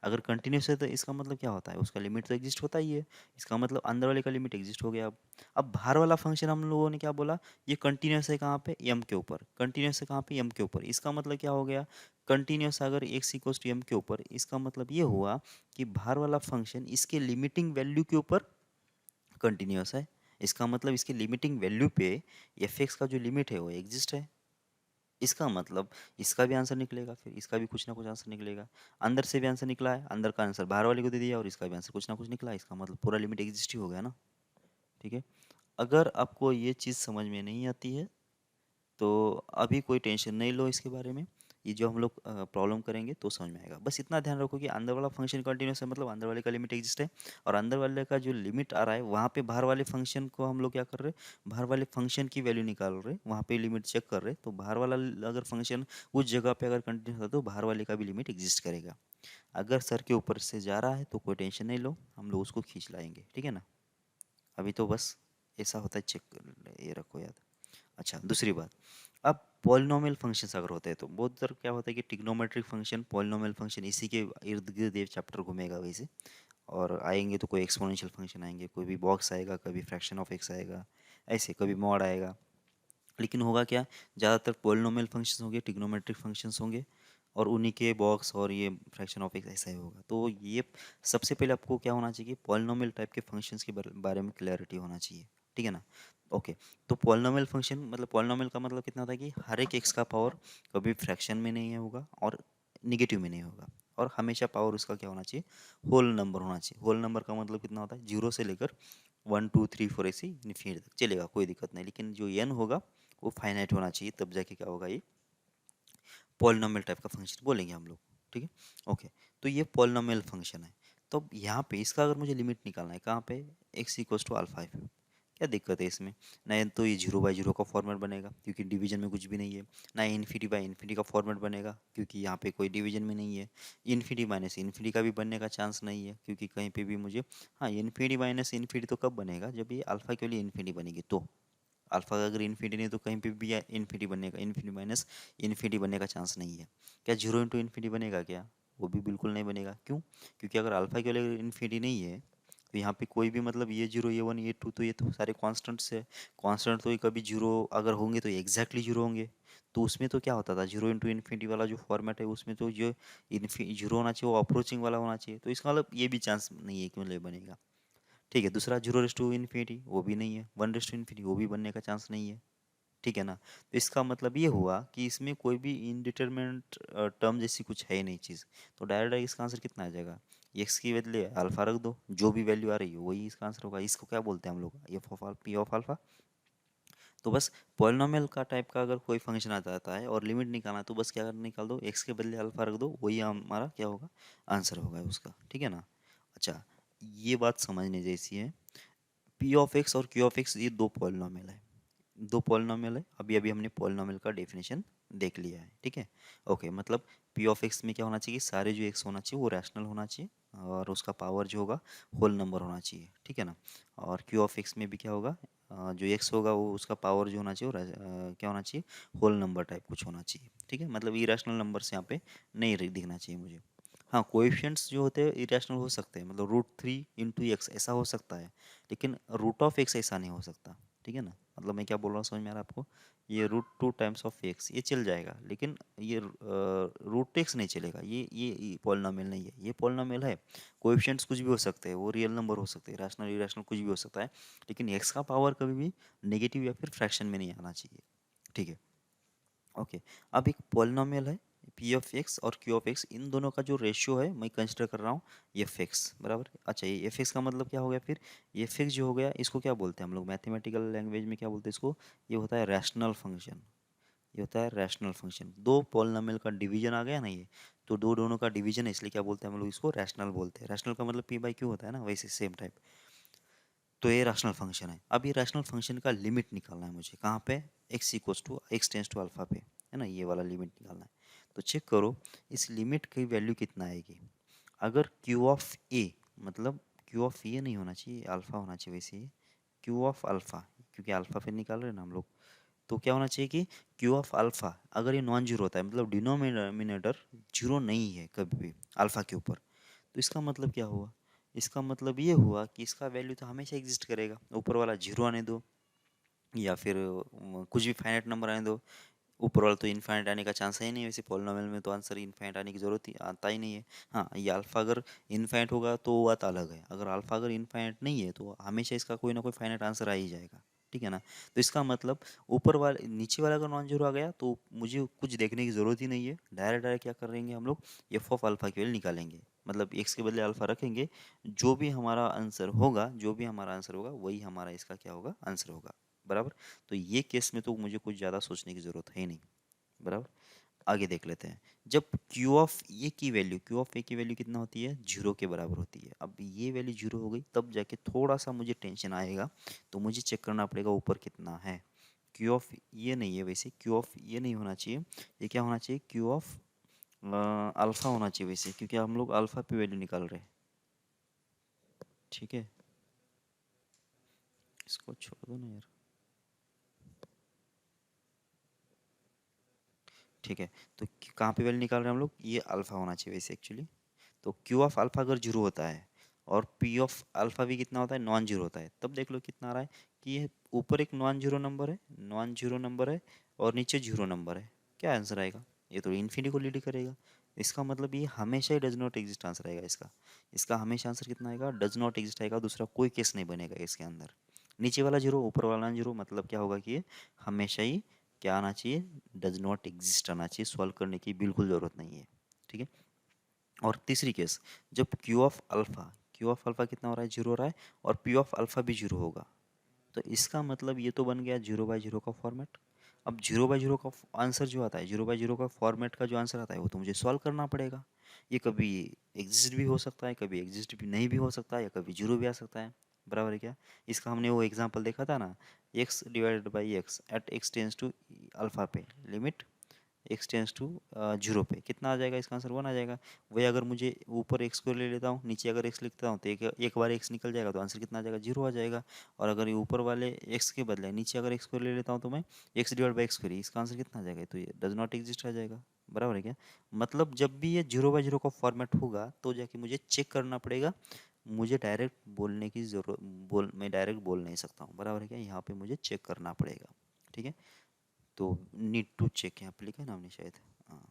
अगर कंटिन्यूस है तो इसका मतलब क्या होता है, उसका लिमिट तो एग्जिस्ट होता ही है। इसका मतलब अंदर वाले का लिमिट एग्जिस्ट हो गया। अब बाहर वाला फंक्शन हम लोगों ने क्या बोला, ये कंटिन्यूस है कहाँ पे, एम के ऊपर, कंटिन्यूस है कहाँ पे, एम के ऊपर। इसका मतलब क्या हो गया, कंटिन्यूस अगर एक्स इक्वल्स टू एम के ऊपर, इसका मतलब ये हुआ कि बाहर वाला फंक्शन इसके लिमिटिंग वैल्यू के ऊपर कंटिन्यूस है। इसका मतलब इसकी लिमिटिंग वैल्यू पे एफ एक्स का जो लिमिट है वो एग्जिस्ट है। इसका मतलब इसका भी आंसर निकलेगा, फिर इसका भी कुछ ना कुछ आंसर निकलेगा। अंदर से भी आंसर निकला है, अंदर का आंसर बाहर वाले को दे दिया और इसका भी आंसर कुछ ना कुछ निकला, इसका मतलब पूरा लिमिट एग्जिस्ट ही हो गया ना। ठीक है। अगर आपको ये चीज़ समझ में नहीं आती है तो अभी कोई टेंशन नहीं लो इसके बारे में, ये जो हम लोग प्रॉब्लम करेंगे तो समझ में आएगा। बस इतना ध्यान रखो कि अंदर वाला फंक्शन कंटिन्यूस है, मतलब अंदर वाले का लिमिट एग्जिस्ट है, और अंदर वाले का जो लिमिट आ रहा है वहाँ पे बाहर वाले फंक्शन को हम लोग क्या कर रहे हैं, बाहर वाले फंक्शन की वैल्यू निकाल रहे हैं, वहाँ पे लिमिट चेक कर रहे हैं। तो बाहर वाला अगर फंक्शन उस जगह पे अगर कंटिन्यूस है तो बाहर वाले का भी लिमिट एग्जिस्ट करेगा। अगर सर के ऊपर से जा रहा है तो कोई टेंशन नहीं लो, हम लोग उसको खींच लाएंगे, ठीक है ना। अभी तो बस ऐसा होता है, चेक ये रखो याद। अच्छा, दूसरी बात, अब पॉलिनोमियल फंक्शंस अगर होते हैं तो बहुत बार क्या होता है कि ट्रिग्नोमेट्रिक फंक्शन, पॉलिनोमियल फंक्शन इसी के इर्द गिर्द ये चैप्टर घूमेगा वैसे। और आएंगे तो कोई एक्सपोनेंशियल फंक्शन आएंगे, कोई भी बॉक्स आएगा, कभी फ्रैक्शन ऑफ एक्स आएगा, ऐसे कभी मॉड आएगा। लेकिन होगा क्या, ज़्यादातर पॉलिनोमियल फंक्शंस होंगे, ट्रिग्नोमेट्रिक फंक्शंस होंगे, और उन्हीं के बॉक्स और ये फ्रैक्शन ऑफ एक्स ऐसा ही होगा। तो ये सबसे पहले आपको क्या होना चाहिए, पॉलिनोमियल टाइप के फंक्शंस के बारे में क्लैरिटी होना चाहिए, ठीक है ना। ओके। तो पॉलिनोमियल फंक्शन मतलब, पॉलिनोमियल का मतलब कितना था कि हर एक एक्स का पावर कभी फ्रैक्शन में नहीं होगा और निगेटिव में नहीं होगा, और हमेशा पावर उसका क्या होना चाहिए, होल नंबर होना चाहिए। होल नंबर का मतलब कितना होता है, जीरो से लेकर 1 2 3 4 ऐसे इन्फिनिटी तक चलेगा, कोई दिक्कत नहीं। लेकिन जो एन होगा वो फाइनाइट होना चाहिए, तब जाके क्या होगा, ये पॉलिनोमियल टाइप का फंक्शन बोलेंगे हम लोग, ठीक है। ओके। तो ये पॉलिनोमियल फंक्शन है। तो अब यहाँ पे इसका अगर मुझे लिमिट निकालना है कहाँ पे, एक्स इक्वल्स टू अल्फा है, क्या दिक्कत है इसमें। ना तो ये 0/0 का फॉर्मेट बनेगा क्योंकि डिवीजन में कुछ भी नहीं है, ना इन्फिनिटी/इन्फिनिटी का फॉर्मेट बनेगा क्योंकि यहाँ पे कोई डिवीजन में नहीं है, इन्फिनिटी का भी बनने का चांस नहीं है क्योंकि कहीं पे भी मुझे, हाँ इन्फिनिटी तो कब बनेगा, जब ये अल्फा के लिए इन्फिनिटी बनेगी तो। अल्फा का अगर इन्फिनिटी नहीं तो कहीं पे भी इन्फिनिटी बनेगा, इन्फिनिटी बनने का चांस नहीं है। क्या जीरो इंटू इन्फिनिटी बनेगा क्या, वो भी बिल्कुल नहीं बनेगा। क्यों, क्योंकि अगर अल्फा के लिए इन्फिनिटी नहीं है तो यहाँ पे कोई भी मतलब ये जीरो ये वन ये टू तो ये तो सारे कॉन्स्टेंट्स है। कॉन्स्टेंट तो ये कभी जीरो अगर होंगे तो एग्जैक्टली जीरो होंगे। तो उसमें तो क्या होता था, जीरो इंटू इन्फिनिटी वाला जो फॉर्मेट है उसमें तो जो जीरो होना चाहिए वो अप्रोचिंग वाला होना चाहिए, तो इसका मतलब ये भी चांस नहीं है कि मतलब बनेगा। ठीक है। दूसरा, जीरो रेस टू इन्फिनिटी वो भी नहीं है, वन रेस टू इन्फिनिटी वो भी बनने का चांस नहीं है, ठीक है ना। तो इसका मतलब ये हुआ कि इसमें कोई भी इनडिटरमिनेट टर्म जैसी कुछ है ही नहीं चीज़। तो डायरेक्ट इसका आंसर कितना आ जाएगा, एक्स की बदले अल्फा रख दो, जो भी वैल्यू आ रही है वही इसका आंसर होगा। इसको क्या बोलते हैं हम लोग, F of P of alpha. तो बस पॉलिनोमियल का टाइप का अगर कोई फंक्शन आ जाता है और लिमिट निकालना है तो बस क्या निकाल दो, एक्स के बदले अल्फा रख दो, वही हमारा क्या होगा, आंसर होगा उसका, ठीक है ना। अच्छा, ये बात समझने जैसी है। पी ऑफ एक्स और क्यू ऑफ एक्स ये दो पॉलिनोमियल है, दो पॉलिनोमियल है। अभी अभी हमने पॉलिनोमियल का डेफिनेशन देख लिया है, ठीक है। ओके, मतलब पी ऑफ एक्स में क्या होना चाहिए, सारे जो एक्स होना चाहिए वो रैशनल होना चाहिए, और उसका पावर जो होगा होल नंबर होना चाहिए, ठीक है ना। और क्यू ऑफ एक्स में भी क्या होगा, जो एक्स होगा वो उसका पावर जो होना चाहिए वो क्या होना चाहिए, होल नंबर टाइप कुछ होना चाहिए, ठीक है। मतलब इरेशनल नंबर्स यहाँ पे नहीं दिखना चाहिए मुझे। हाँ, कोएफिशिएंट्स जो होते हैं इरेशनल हो सकते हैं, मतलब √3 × x ऐसा हो सकता है, लेकिन रूट ऑफ एक्स ऐसा नहीं हो सकता, ठीक है ना। मतलब मैं क्या बोल रहा हूँ समझ में आ रहा है आपको, ये √2 टाइम्स ऑफ एक्स ये चल जाएगा, लेकिन ये √x नहीं चलेगा, ये पॉलिनोमियल नहीं है, ये पॉलिनोमियल है। कोएफिशिएंट्स कुछ भी हो सकते हैं, वो रियल नंबर हो सकते हैं, रैशनल इरेशनल कुछ भी हो सकता है, लेकिन एक्स का पावर कभी भी नेगेटिव या फिर फ्रैक्शन में नहीं आना चाहिए, ठीक है। ओके। अब एक पॉलिनोमियल है, पी ऑफ एक्स और क्यू ऑफ एक्स, इन दोनों का जो रेशियो है मैं कंसिडर कर रहा हूँ एफ एक्स बराबर। अच्छा, ये एफ एक्स का मतलब क्या हो गया फिर, एफ एक्स जो हो गया इसको क्या बोलते हैं हम लोग मैथमेटिकल लैंग्वेज में, क्या बोलते हैं इसको, ये होता है रैशनल फंक्शन। ये होता है रैशनल फंक्शन। दो पॉलिनोमियल का डिवीजन आ गया ना ये, तो दो दोनों का डिवीजन है, इसलिए क्या बोलते हैं हम लोग इसको रैशनल बोलते हैं। रैशनल का मतलब पी बाई क्यू होता है ना, वैसे सेम टाइप। तो ये रैशनल फंक्शन है। अब ये रैशनल फंक्शन का लिमिट निकालना है मुझे, कहाँ पे, x equals to x tends to alpha पे, है ना, ये वाला लिमिट निकालना है। तो चेक करो इस लिमिट की वैल्यू कितना आएगी। अगर क्यू ऑफ ए, मतलब क्यू ऑफ ए नहीं होना चाहिए, अल्फा होना चाहिए वैसे ये, क्यू ऑफ अल्फा, क्योंकि अल्फा फिर निकाल रहे हैं ना हम लोग। तो क्या होना चाहिए कि क्यू ऑफ अल्फा अगर ये नॉन जीरो होता है, मतलब डिनोमिनेटर जीरो नहीं है कभी भी अल्फा के ऊपर, तो इसका मतलब क्या हुआ, इसका मतलब ये हुआ कि इसका वैल्यू तो हमेशा एग्जिस्ट करेगा, ऊपर वाला जीरो आने दो या फिर कुछ भी फाइनाइट नंबर आने दो। ऊपर वाला तो इनफाइनाइट आने का चांस है ही नहीं, वैसे पॉलिनोमियल में तो आंसर इनफाइनाइट आने की जरूरत ही आता ही नहीं है। हाँ, ये अल्फा अगर इनफाइनाइट होगा तो वो बात अलग है, अगर अल्फा अगर इनफाइनाइट नहीं है तो हमेशा इसका कोई ना कोई फाइनाइट आंसर आ ही जाएगा। ठीक है ना। तो इसका मतलब ऊपर वाले नीचे वाला अगर नॉन जीरो आ गया तो मुझे कुछ देखने की जरूरत ही नहीं है, डायरेक्ट डायरेक्ट क्या करेंगे हम लोग, एफ ऑफ अल्फा की वैल्यू निकालेंगे, मतलब एक्स के बदले अल्फा रखेंगे, जो भी हमारा आंसर होगा, जो भी हमारा आंसर होगा वही हमारा इसका क्या होगा, आंसर होगा बराबर। तो ये केस में तो मुझे कुछ ज़्यादा सोचने की ज़रूरत है ही नहीं बराबर। आगे देख लेते हैं। जब क्यू ऑफ ए की वैल्यू कितना होती है, जीरो के बराबर होती है। अब ये वैल्यू जीरो हो गई तब जाके थोड़ा सा मुझे टेंशन आएगा, तो मुझे चेक करना पड़ेगा ऊपर कितना है। क्यू ऑफ ये नहीं है वैसे, क्यू ऑफ ये नहीं होना चाहिए, ये क्या होना चाहिए, क्यू ऑफ अल्फा होना चाहिए वैसे, क्योंकि हम लोग अल्फा पे वैल्यू निकाल रहे हैं। ठीक है, इसको छोड़ दो ना यार। ठीक है, तो कहाँ पे वैल्यू निकाल रहे हैं हम लोग, ये अल्फा होना चाहिए वैसे एक्चुअली। तो क्यू ऑफ अल्फा अगर जीरो होता है और पी ऑफ अल्फा भी कितना होता है, नॉन जीरो होता है, तब देख लो कितना आ रहा है कि ये ऊपर एक नॉन जीरो नंबर है, नॉन जीरो नंबर है, और नीचे जीरो नंबर है। क्या आंसर आएगा, ये तो इन्फिनिटी को लीड करेगा। इसका मतलब ये हमेशा he does not exist answer आएगा इसका। इसका हमेशा आंसर कितना आएगा, डज नॉट एग्जिस्ट आएगा, दूसरा कोई केस नहीं बनेगा इसके अंदर। नीचे वाला जीरो, ऊपर वाला जीरो, मतलब क्या होगा कि ये हमेशा ही क्या आना चाहिए, डज नॉट एग्जिस्ट आना चाहिए, सॉल्व करने की बिल्कुल ज़रूरत नहीं है। ठीक है। और तीसरी केस, जब क्यू ऑफ अल्फा कितना हो रहा है, जीरो हो रहा है, और पी ऑफ अल्फा भी जीरो होगा, तो इसका मतलब ये तो बन गया जीरो बाय जीरो का फॉर्मेट। अब जीरो बाय जीरो का आंसर जो आता है, जीरो बाय जीरो का फॉर्मेट का जो आंसर आता है वो तो मुझे सॉल्व करना पड़ेगा। ये कभी एग्जिस्ट भी हो सकता है, कभी एग्जिस्ट भी नहीं भी हो सकता है, या कभी जीरो भी आ सकता है, बराबर है क्या। इसका हमने वो एग्जांपल देखा था ना, x divided by x at x tends to alpha पे, limit x tends to zero पे, कितना आ जाएगा, इसका आंसर वन आ जाएगा। वही अगर मुझे ऊपर एक्स को ले लेता हूँ, नीचे अगर एक्स लिखता हूँ, तो एक बार एक्स निकल जाएगा, तो आंसर कितना आ जाएगा, जीरो आ जाएगा। और अगर ये ऊपर वाले एक्स के बदले नीचे अगर एक्स को ले लेता हूँ तो मैं एक्स डिवाइड बाई एक्स करी, इसका आंसर कितना आ जाएगा, तो ये डज नॉट एग्जिस्ट आ जाएगा, बराबर है क्या। मतलब जब भी ये जीरो बाई जीरो का फॉर्मेट होगा तो जाके मुझे चेक करना पड़ेगा, मुझे डायरेक्ट बोलने की जरूरत, मैं डायरेक्ट बोल नहीं सकता हूँ, बराबर है क्या, यहाँ पे मुझे चेक करना पड़ेगा। ठीक है, तो नीड टू चेक यहाँ पे लिखा है ना हमने शायद। हाँ,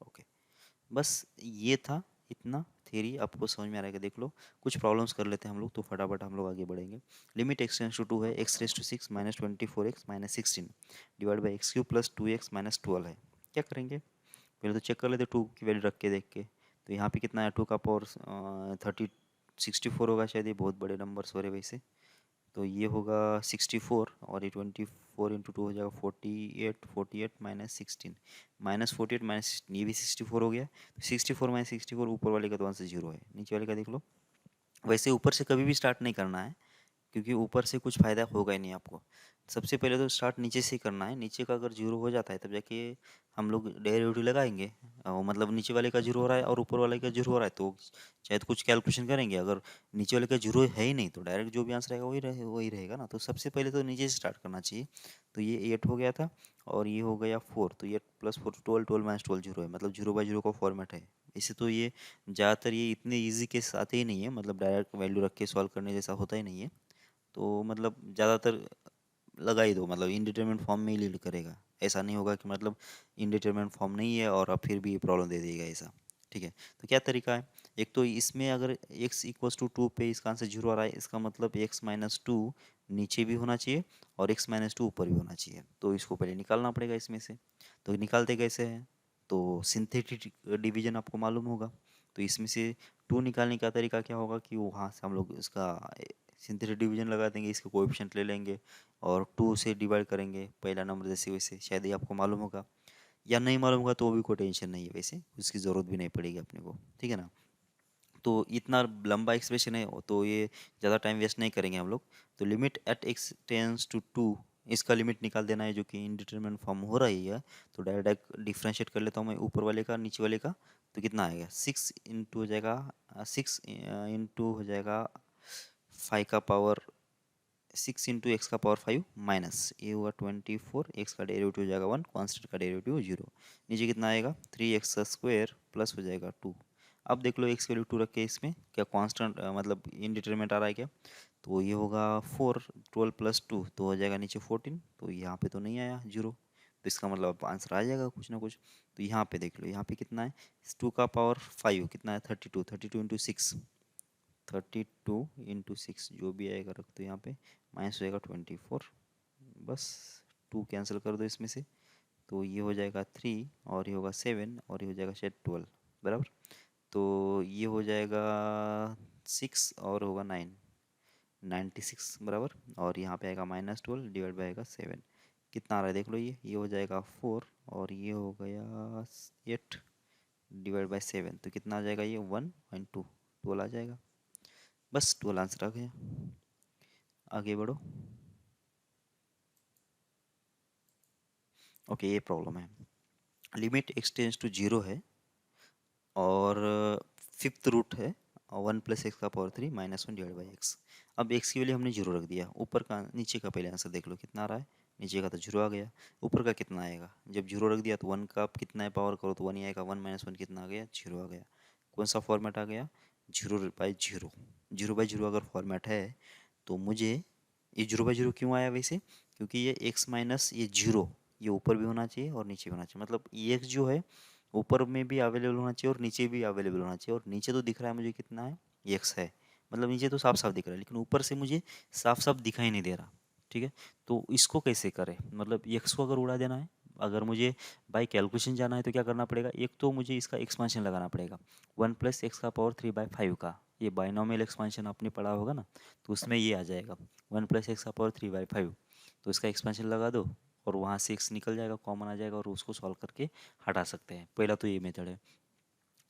ओके, बस ये था इतना थ्योरी, आपको समझ में आ रहा है कि देख लो। कुछ प्रॉब्लम्स कर लेते हैं हम लोग, तो फटाफट हम लोग आगे बढ़ेंगे। Limit x tends to two है, x raise to six minus 24x minus 16 divide by x cube plus 2x minus 12 है। क्या करेंगे, पहले तो चेक कर लेते टू की वैल्यू रख के देख के। तो यहाँ पे कितना है, टू का पावर 64 होगा शायद, ये बहुत बड़े नंबर्स हो रहे वैसे। तो ये होगा 64, और ये 24 × 2 हो जाएगा 48, 48 माइनस 16, माइनस 48 माइनस 16, ये भी 64 हो गया। तो 64 माइनस 64, ऊपर वाले का तो आंसर जीरो है, नीचे वाले का देख लो। वैसे ऊपर से कभी भी स्टार्ट नहीं करना है, क्योंकि ऊपर से कुछ फ़ायदा होगा ही नहीं आपको। सबसे पहले तो स्टार्ट नीचे से ही करना है, नीचे का अगर जीरो हो जाता है तब जाके हम लोग डेरिवेटिव लगाएंगे। मतलब नीचे वाले का जीरो हो रहा है और ऊपर वाले का जीरो हो रहा है, तो शायद कुछ कैलकुलेशन करेंगे। अगर नीचे वाले का जीरो है ही नहीं तो डायरेक्ट जो भी आंसर आएगा वही रहेगा ना। तो सबसे पहले तो नीचे से स्टार्ट करना चाहिए। तो ये 8 हो गया था, और ये हो गया 4, तो ये प्लस 4 12, 12 माइनस 12 जीरो है, मतलब जीरो बाई जीरो का फॉर्मेट है। इसे तो ये ज़्यादातर ये इतने ईजी केस आते ही नहीं है, मतलब डायरेक्ट वैल्यू रख के सॉल्व करने जैसा होता ही नहीं है। तो मतलब ज़्यादातर लगा ही दो, मतलब इनडिटरमिनेट फॉर्म में ही लीड करेगा। ऐसा नहीं होगा कि मतलब इनडिटरमिनेट फॉर्म नहीं है और अब फिर भी प्रॉब्लम दे देगा ऐसा। ठीक है, तो क्या तरीका है, एक तो इसमें अगर x इक्वल्स टू टू पे इसका आंसर जीरो आ रहा है, इसका मतलब x माइनस टू नीचे भी होना चाहिए और x माइनस टू ऊपर भी होना चाहिए। तो इसको पहले निकालना पड़ेगा इसमें से। तो निकालते कैसे हैं, तो सिंथेटिक डिवीजन आपको मालूम होगा। तो इसमें से 2 निकालने का तरीका क्या होगा कि वहाँ से हम लोग इसका सिंथेटिक डिवीजन लगा देंगे, इसके कोएफिशिएंट ले लेंगे और 2 से डिवाइड करेंगे पहला नंबर जैसे वैसे। शायद ये आपको मालूम होगा, या नहीं मालूम होगा तो भी कोई टेंशन नहीं है, वैसे उसकी ज़रूरत भी नहीं पड़ेगी अपने को, ठीक है ना। तो इतना लंबा एक्सप्रेशन है तो ये ज़्यादा टाइम वेस्ट नहीं करेंगे हम लोग। तो limit at x tends to 2, इसका लिमिट निकाल देना है जो कि इनडिटरमिनेट फॉर्म हो रही है। तो डायरेक्ट डिफ्रेंशिएट कर लेता हूँ मैं ऊपर वाले का नीचे वाले का। तो कितना आएगा 6 इंटू हो जाएगा 6 इंटू हो जाएगा 5 का पावर 6 इंटू x का पावर 5 माइनस ये हुआ 24, एक्स का डेरिवेटिव हो जाएगा 1, कॉन्स्टेंट का डेरिवेटिव 0। नीचे कितना आएगा 3x² प्लस हो जाएगा 2। अब देख लो एक्स की वैल्यू 2 रख के इसमें क्या कांस्टेंट मतलब इनडिटरमिनेट आ रहा है क्या। तो ये होगा 4, 12 प्लस 2 तो हो जाएगा नीचे 14। तो यहाँ पे तो नहीं आया 0, तो इसका मतलब आंसर आ जाएगा कुछ ना कुछ। तो यहाँ पे देख लो, यहाँ पे कितना है 2 का पावर 5 कितना है 32, 32 इंटू 6, 32 इंटू 6 जो भी आएगा रख दो यहाँ पे, माइनस हो जाएगा 24। बस 2 कैंसिल कर दो इसमें से, तो ये हो जाएगा 3 और ये होगा 7 और ये हो जाएगा शायद 12 बराबर। तो ये हो जाएगा 6 और होगा 9, 96 बराबर। और यहाँ पे आएगा -12 डिवाइड बाई आएगा 7, कितना आ रहा है देख लो, ये हो जाएगा 4 और ये हो गया 8 डिवाइड बाई 7, तो कितना आ जाएगा ये 1.2, 12 आ जाएगा। बस 12 आंसर आ गया। आगे बढ़ो। ओके, ये प्रॉब्लम है। लिमिट एक्स टेंस टू 0 है और फिफ्थ रूट है 1 + x⁻³ -1 डिवाइड बाई एक्स। अब x की वैल्यू हमने 0 रख दिया। ऊपर का नीचे का पहले आंसर देख लो कितना आ रहा है। नीचे का तो 0 आ गया, ऊपर का कितना आएगा। जब 0 रख दिया तो 1 का कितना है पावर करो तो 1 ही आएगा। 1 - 1 कितना आ गया 0 आ गया। कौन सा फॉर्मेट आ गया 0/0। 0/0 अगर फॉर्मेट है तो मुझे ये 0/0 क्यों आया वैसे, क्योंकि ये x माइनस ये 0 ये ऊपर भी होना चाहिए और नीचे भी होना चाहिए। मतलब ये x जो है ऊपर में भी अवेलेबल होना चाहिए और नीचे भी अवेलेबल होना चाहिए। और नीचे तो दिख रहा है मुझे कितना है x है, मतलब नीचे तो साफ साफ दिख रहा है, लेकिन ऊपर से मुझे साफ साफ दिखाई नहीं दे रहा। ठीक है, तो इसको कैसे करें, मतलब x को अगर उड़ा देना है, अगर मुझे बाई कैलकुलेशन जाना है तो क्या करना पड़ेगा। एक तो मुझे इसका एक्सपांशन लगाना पड़ेगा 1 + x⁻³ का। ये बाइनोमियल एक्सपांशन आपने पढ़ा होगा ना, तो उसमें ये आ जाएगा 1 + x⁻³ तो इसका एक्सपेंशन लगा दो और वहाँ से x निकल जाएगा, कॉमन आ जाएगा और उसको सॉल्व करके हटा सकते हैं। पहला तो ये मेथड है।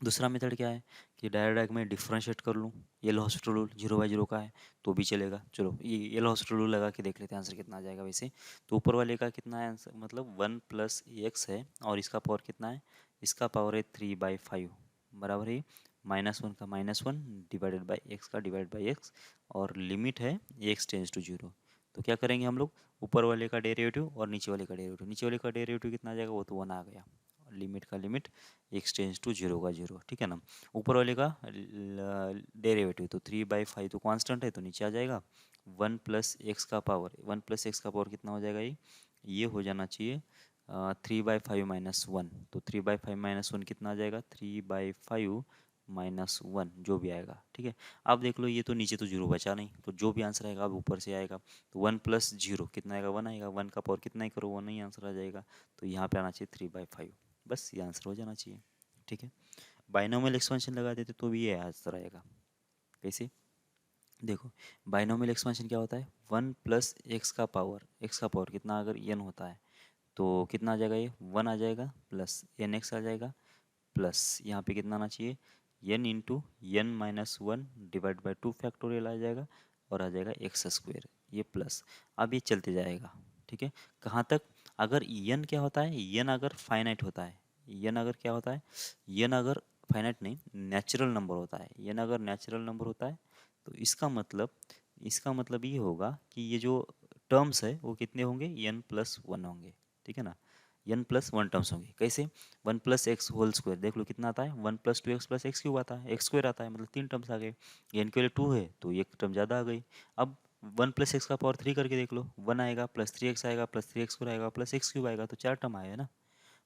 दूसरा मेथड क्या है कि डायरेक्ट मैं डिफरेंशिएट कर लूँ। येलो हॉस्पिटल रूल 0/0 का है तो भी चलेगा। चलो ये येलो हॉस्पिटल रूल लगा के देख लेते हैं आंसर कितना आ जाएगा वैसे। तो ऊपर वाले का कितना है आंसर, मतलब 1 + x है और इसका पावर कितना है, इसका पावर है 3/5 बराबर है -1 का -1 डिवाइडेड बाई एक्स का डिवाइड बाई एक्स। और लिमिट है x टेंस टू 0। तो क्या करेंगे हम लोग, ऊपर वाले का डेरिवेटिव और नीचे वाले का डेरिवेटिव। नीचे वाले का डेरिवेटिव कितना आ जाएगा, वो तो 1 आ गया। लिमिट का लिमिट x टेंस टू 0 का 0, ठीक है ना। ऊपर वाले का डेरिवेटिव तो 3/5 तो कांस्टेंट है तो नीचे आ जाएगा। 1 + x⁻1 कितना हो जाएगा, ये हो जाना चाहिए 3/5 -1। तो 3/5 -1 कितना आ जाएगा 3/5 -1 जो भी आएगा, ठीक है। अब देख लो ये तो नीचे तो 0 बचा नहीं, तो जो भी आंसर आएगा अब ऊपर से आएगा। तो 1 + 0 कितना आएगा 1 आएगा। 1 का पावर कितना ही करो 1 ही आंसर आ जाएगा। तो यहाँ पे आना चाहिए 3/5, बस ये आंसर हो जाना चाहिए, ठीक है। बाइनोमियल एक्सपेंशन लगा देते तो भी ये आंसर आएगा। कैसे, देखो बाइनोमियल एक्सपेंशन क्या होता है 1 + x का पावर कितना अगर n होता है तो कितना आ जाएगा, ये 1 आ जाएगा प्लस nx आ जाएगा प्लस यहाँ पे कितना आना चाहिए n into n-1 divide by 2 factorial आ जाएगा और आ जाएगा x², ये प्लस। अब ये चलते जाएगा, ठीक है। कहाँ तक, अगर n क्या होता है, n अगर फाइनाइट होता है, n अगर क्या होता है, n अगर फाइनाइट नहीं नेचुरल नंबर होता है, n अगर नेचुरल नंबर होता है तो इसका मतलब ये होगा कि ये जो टर्म्स है वो कितने होंगे n+1 होंगे, ठीक है ना। n+1 टर्म्स होंगे। कैसे, 1 + x² देख लो कितना आता है 1 + 2x + x³ आता है, x² आता है, मतलब 3 टर्म्स आ गए। n के लिए 2 है तो एक टर्म ज़्यादा आ गई। अब 1 + x⁻³ करके देख लो 1 आएगा +3x आएगा +3x² आएगा +x³ आएगा, तो 4 टर्म आए है ना।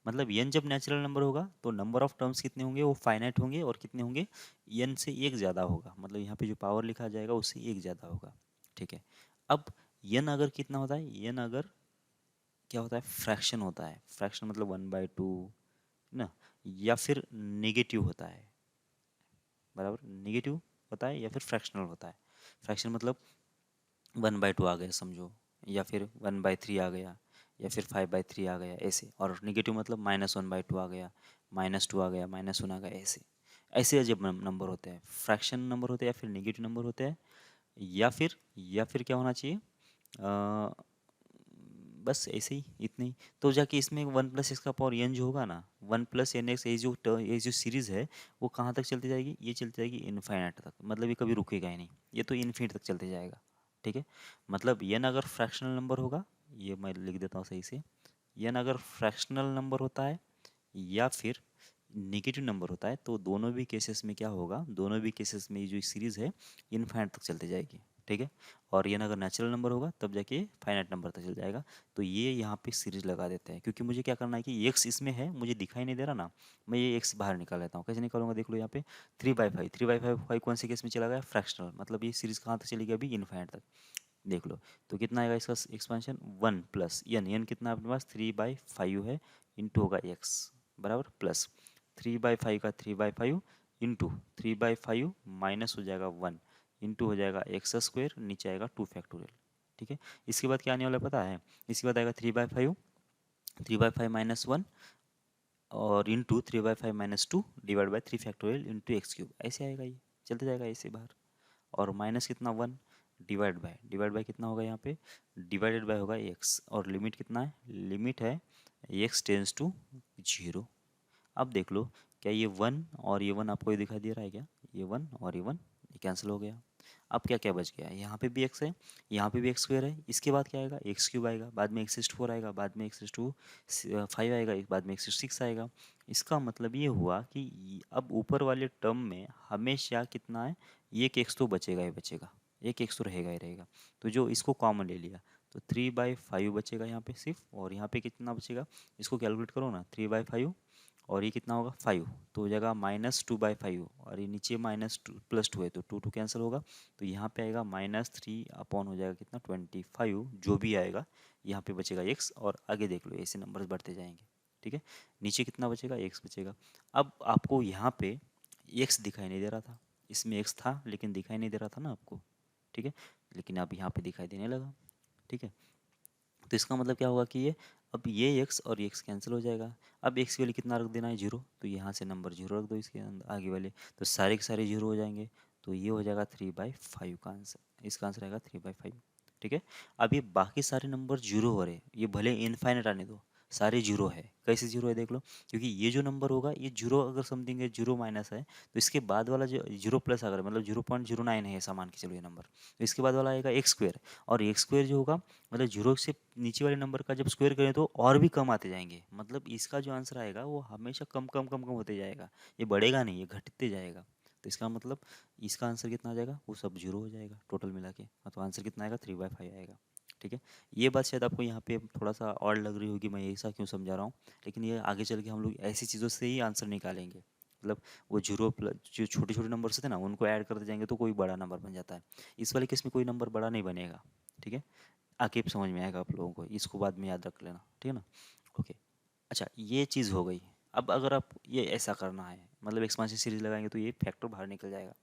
मतलब n जब नेचुरल नंबर होगा तो नंबर ऑफ टर्म्स कितने होंगे, वो फाइनाइट होंगे और कितने होंगे n से एक ज़्यादा होगा, मतलब यहाँ पे जो पावर लिखा जाएगा उससे एक ज़्यादा होगा, ठीक है। अब n अगर कितना होता है, n अगर क्या होता है फ्रैक्शन होता है, फ्रैक्शन मतलब 1/2 ना, या फिर नेगेटिव होता है, बराबर नेगेटिव होता है, या फिर फ्रैक्शनल होता है। फ्रैक्शन मतलब 1/2 आ गया समझो, या फिर 1/3 आ गया, या फिर 5/3 आ गया ऐसे। और नेगेटिव मतलब -1/2 आ गया, -2 आ गया, -1 आ गया ऐसे। ऐसे जब नंबर होते हैं, फ्रैक्शन नंबर होते हैं या फिर नेगेटिव नंबर होते हैं, या फिर क्या होना चाहिए, अ, बस ऐसे ही, इतने ही। तो जाके इसमें 1 + x⁴n जो होगा ना, 1 + n x, ये जो सीरीज है वो कहाँ तक चलती जाएगी, ये चलती जाएगी इनफाइनाइट तक, मतलब ये कभी रुकेगा ही नहीं, ये तो इन्फिनिट तक चलते जाएगा। ठीक है, मतलब n अगर फ्रैक्शनल नंबर होगा, ये मैं लिख देता हूँ सही से, n अगर फ्रैक्शनल नंबर होता है या फिर नेगेटिव नंबर होता है, तो दोनों भी केसेस में क्या होगा, दोनों भी केसेस में ये जो सीरीज है इनफाइनाइट तक चलती जाएगी। ठीक है, और ये ना अगर नेचुरल नंबर होगा तब जाके फाइनाइट नंबर तक चल जाएगा। तो ये यहाँ पे सीरीज लगा देते हैं, क्योंकि मुझे क्या करना है कि एक्स इसमें है, मुझे दिखाई नहीं दे रहा ना, मैं ये एक्स बाहर निकाल लेता हूँ। कैसे निकालूंगा, देख लो यहाँ पे 3/5, 3/5, 5 कौन से केस में चला गया, फ्रैक्शनल, मतलब ये सीरीज कहाँ तक चलेगी अभी, इनफाइनाइट तक। देख लो, तो कितना आएगा इसका एक्सपेंशन, 1 + n कितना है अपने पास, 3/5 है, इंटू होगा एक्स, बराबर प्लस 3/5 का 3/5 इंटू 3/5 माइनस हो जाएगा 1, इंटू हो जाएगा x², नीचे आएगा 2 फैक्टोरियल। ठीक है, इसके बाद क्या आने वाला है पता है, इसके बाद आएगा 3/5, 3/5 -1, और into 3/5 -2 divide by 3 factorial into x³ ऐसे आएगा, ये चलते जाएगा ऐसे बाहर। और माइनस कितना 1, डिवाइड बाय कितना होगा यहाँ पे, डिवाइडेड बाय होगा x, और लिमिट कितना है, लिमिट है x टेंस टू 0। अब देख लो, क्या ये 1 और ये 1 आपको ये दिखाई दे रहा है क्या, ये 1 और ये 1 ये कैंसिल हो गया। अब क्या क्या बच गया, यहाँ पे भी x है, यहाँ पे भी x² है, इसके बाद क्या आएगा, x³ आएगा, बाद में x⁴ आएगा, बाद में x⁵ आएगा, बाद में x⁵ आएगा। इसका मतलब ये हुआ कि अब ऊपर वाले टर्म में हमेशा कितना है, एक x तो बचेगा ही बचेगा, एक x तो रहेगा ही रहेगा। तो जो इसको कॉमन ले लिया, तो 3/5 बचेगा यहाँ पे सिर्फ, और यहाँ पे कितना बचेगा, इसको कैलकुलेट करो ना, 3/5 और ये कितना होगा 5, तो हो जाएगा -2/5, और ये नीचे -2 + 2 है तो 2 कैंसिल होगा, तो यहाँ पे आएगा -3 अपॉन हो जाएगा कितना 25, जो भी आएगा यहाँ पे बचेगा x, और आगे देख लो ऐसे नंबर्स बढ़ते जाएंगे। ठीक है, नीचे कितना बचेगा, x बचेगा। अब आपको यहाँ पे x दिखाई नहीं दे रहा था, इसमें x था लेकिन दिखाई नहीं दे रहा था ना आपको। ठीक है, लेकिन अब यहाँ पे दिखाई देने लगा। ठीक है, तो इसका मतलब क्या होगा कि ये, अब ये x और ये x कैंसिल हो जाएगा। अब x के लिए कितना रख देना है, 0, तो यहाँ से नंबर 0 रख दो इसके अंदर आगे वाले, तो सारे के सारे 0 हो जाएंगे, तो ये हो जाएगा 3/5 का आंसर, इसका आंसर आएगा 3/5। ठीक है, अब ये बाकी सारे नंबर 0 हो रहे हैं, ये भले इनफाइनाइट आने दो, सारे 0 है। कैसे 0 है देख लो, क्योंकि ये जो नंबर होगा ये 0 अगर समथिंग है, 0 माइनस है, तो इसके बाद वाला जो 0 प्लस अगर मतलब 0.09 है ऐसा मान के चलो ये नंबर, तो इसके बाद वाला आएगा x², और x² जो होगा मतलब 0 से नीचे वाले नंबर का जब स्क्वायर करें तो और भी कम आते जाएंगे, मतलब इसका जो आंसर आएगा वो हमेशा कम कम कम कम होते जाएगा, ये बढ़ेगा नहीं, ये घटते जाएगा। तो इसका मतलब इसका आंसर कितना आ जाएगा, वो सब 0 हो जाएगा टोटल मिला के, तो आंसर कितना आएगा, 3/5 आएगा। ठीक है, ये बात शायद आपको यहाँ पे थोड़ा सा और लग रही होगी, मैं ऐसा क्यों समझा रहा हूँ, लेकिन ये आगे चल के हम लोग ऐसी चीज़ों से ही आंसर निकालेंगे। मतलब वो 0 प्लस जो छोटे छोटे नंबर होते हैं ना, उनको ऐड करते जाएंगे तो कोई बड़ा नंबर बन जाता है। इस वाले केस में कोई नंबर बड़ा नहीं बनेगा। ठीक है, आगे समझ में आएगा आप लोगों को, इसको बाद में याद रख लेना, ठीक है ना। ओके, अच्छा ये चीज़ हो गई। अब अगर आप ये ऐसा करना है, मतलब एक्सपांशन सीरीज लगाएंगे तो ये फैक्टर बाहर निकल जाएगा।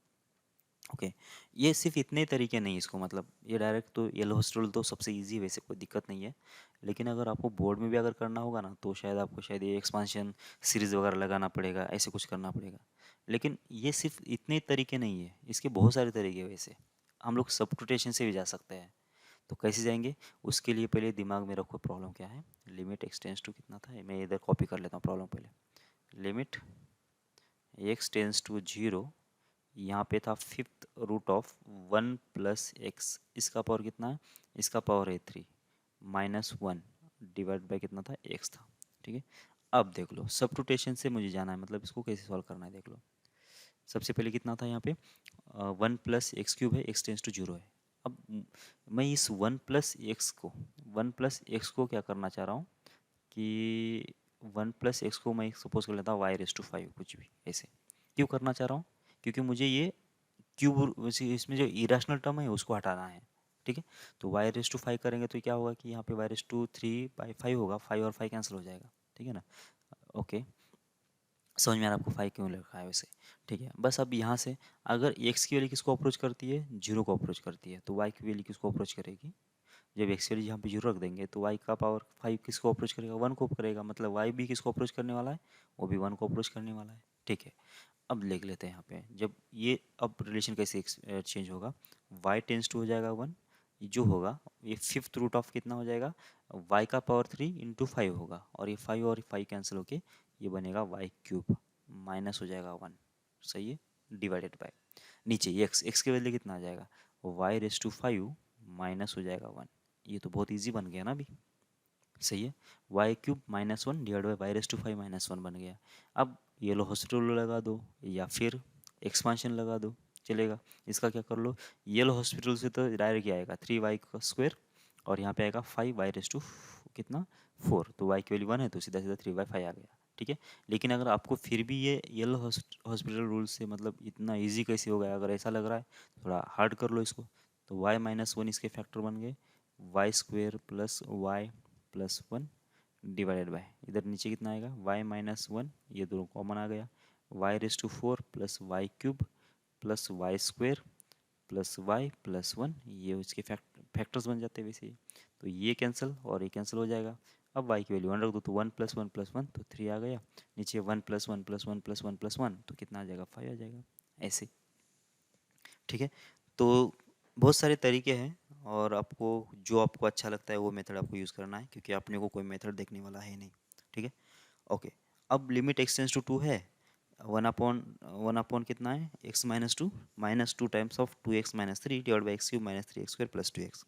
ओके, ये सिर्फ इतने तरीके नहीं इसको, मतलब ये डायरेक्ट तो येलो हॉस्टल तो सबसे इजी है, वैसे कोई दिक्कत नहीं है। लेकिन अगर आपको बोर्ड में भी अगर करना होगा ना, तो शायद आपको शायद ये एक्सपांशन सीरीज वगैरह लगाना पड़ेगा, ऐसे कुछ करना पड़ेगा। लेकिन ये सिर्फ इतने तरीके नहीं है, इसके बहुत सारे तरीके हैं। वैसे हम लोग सब्स्टिट्यूशन से भी जा सकते हैं, तो कैसे जाएंगे, उसके लिए पहले दिमाग में रखो प्रॉब्लम क्या है। लिमिट एक्सटेंस टू कितना था, मैं इधर कॉपी कर लेता हूँ प्रॉब्लम पहले। लिमिट x टेंस टू 0, यहाँ पे था फिफ्थ रूट ऑफ 1 + x, इसका पावर कितना है, इसका पावर है 3, -1 डिवाइड बाई कितना था, x था। ठीक है, अब देख लो सब्स्टिट्यूशन से मुझे जाना है, मतलब इसको कैसे सॉल्व करना है देख लो। सबसे पहले कितना था यहाँ पे, 1 + x³ है, x टेंस टू 0 है। अब मैं इस 1 + x को क्या करना चाह रहा हूँ कि 1 + x को मैं सपोज कर लेता हूँ y⁵ कुछ भी ऐसे। क्यों करना चाह रहा हूँ, क्योंकि मुझे ये क्यूब इसमें जो इरेशनल टर्म है उसको हटाना है। ठीक है, तो y⁵ करेंगे तो क्या होगा कि यहाँ पे y⁵ 3/5 होगा, 5 और 5 कैंसिल हो जाएगा। ठीक है ना, ओके। समझ में आ रहा है आपको फाइव क्यों लिखा है वैसे। ठीक है, बस अब यहाँ से अगर एक्स की वैल्यू किसको अप्रोच करती है, जीरो को अप्रोच करती है, तो वाई की वैल्यू किसको अप्रोच करेगी, जब एक्स की वैल्यू यहाँ पे जीरो रख देंगे तो वाई का पावर फाइव किसको अप्रोच करेगा, वन को करेगा, मतलब वाई भी किसको अप्रोच करने वाला है, वो भी वन को अप्रोच करने वाला है। ठीक है, अब लिख लेते हैं यहाँ पे, जब ये अब रिलेशन कैसे चेंज होगा, वाई टेंस टू हो जाएगा वन, जो होगा ये फिफ्थ रूट ऑफ कितना हो जाएगा, वाई का पावर थ्री इंटू फाइव होगा, और ये फाइव और फाइव कैंसिल होके ये बनेगा वाई क्यूब, माइनस हो जाएगा वन, सही है, डिवाइडेड बाय नीचे एक्स, एक्स के बदले कितना आ जाएगा, y raise to five minus हो जाएगा वन, ये तो बहुत ईजी बन गया ना अभी, सही है, y cube minus one divide by y raise to five minus one बन गया। अब ये लो हॉस्पिटल लगा दो या फिर एक्सपांशन लगा दो, चलेगा। इसका क्या कर लो, ये लो हॉस्पिटल से तो डायरेक्ट क्या आएगा, थ्री वाई का स्क्वायर, और यहाँ पे आएगा फाइव वाई रेस टू कितना फोर, तो वाई की वैल्यू वन है तो सीधा सीधा थ्री बाई फाइव आ गया। ठीक है, लेकिन अगर आपको फिर भी ये येलो हॉस्पिटल रूल से मतलब इतना इजी कैसे हो गया, अगर ऐसा लग रहा है थोड़ा हार्ड कर लो इसको, तो वाई माइनस वन इसके फैक्टर बन गए, y square plus y plus one divided by, इधर नीचे कितना आएगा, वाई माइनस वन, ये दोनों कॉमन आ गया, y raise to four plus y cube plus y square plus y plus one, ये उसके फैक्टर्स बन जाते हैं वैसे ही, तो ये कैंसिल और ये कैंसिल हो जाएगा। अब वाई की वैल्यू वन रख दो तो वन प्लस वन तो थ्री आ गया, नीचे one plus one plus one plus one plus one तो कितना आ जाएगा, फाइव आ जाएगा, ऐसे। ठीक है, तो बहुत सारे तरीके हैं, और आपको जो आपको अच्छा लगता है वो मेथड आपको यूज़ करना है, क्योंकि आपने को कोई मेथड देखने वाला है नहीं। ठीक है, ओके। अब लिमिट एक्सटेंस टू टू है, वन अपॉन कितना है, x minus two times of two x minus three divide by x cube minus three x square plus two x.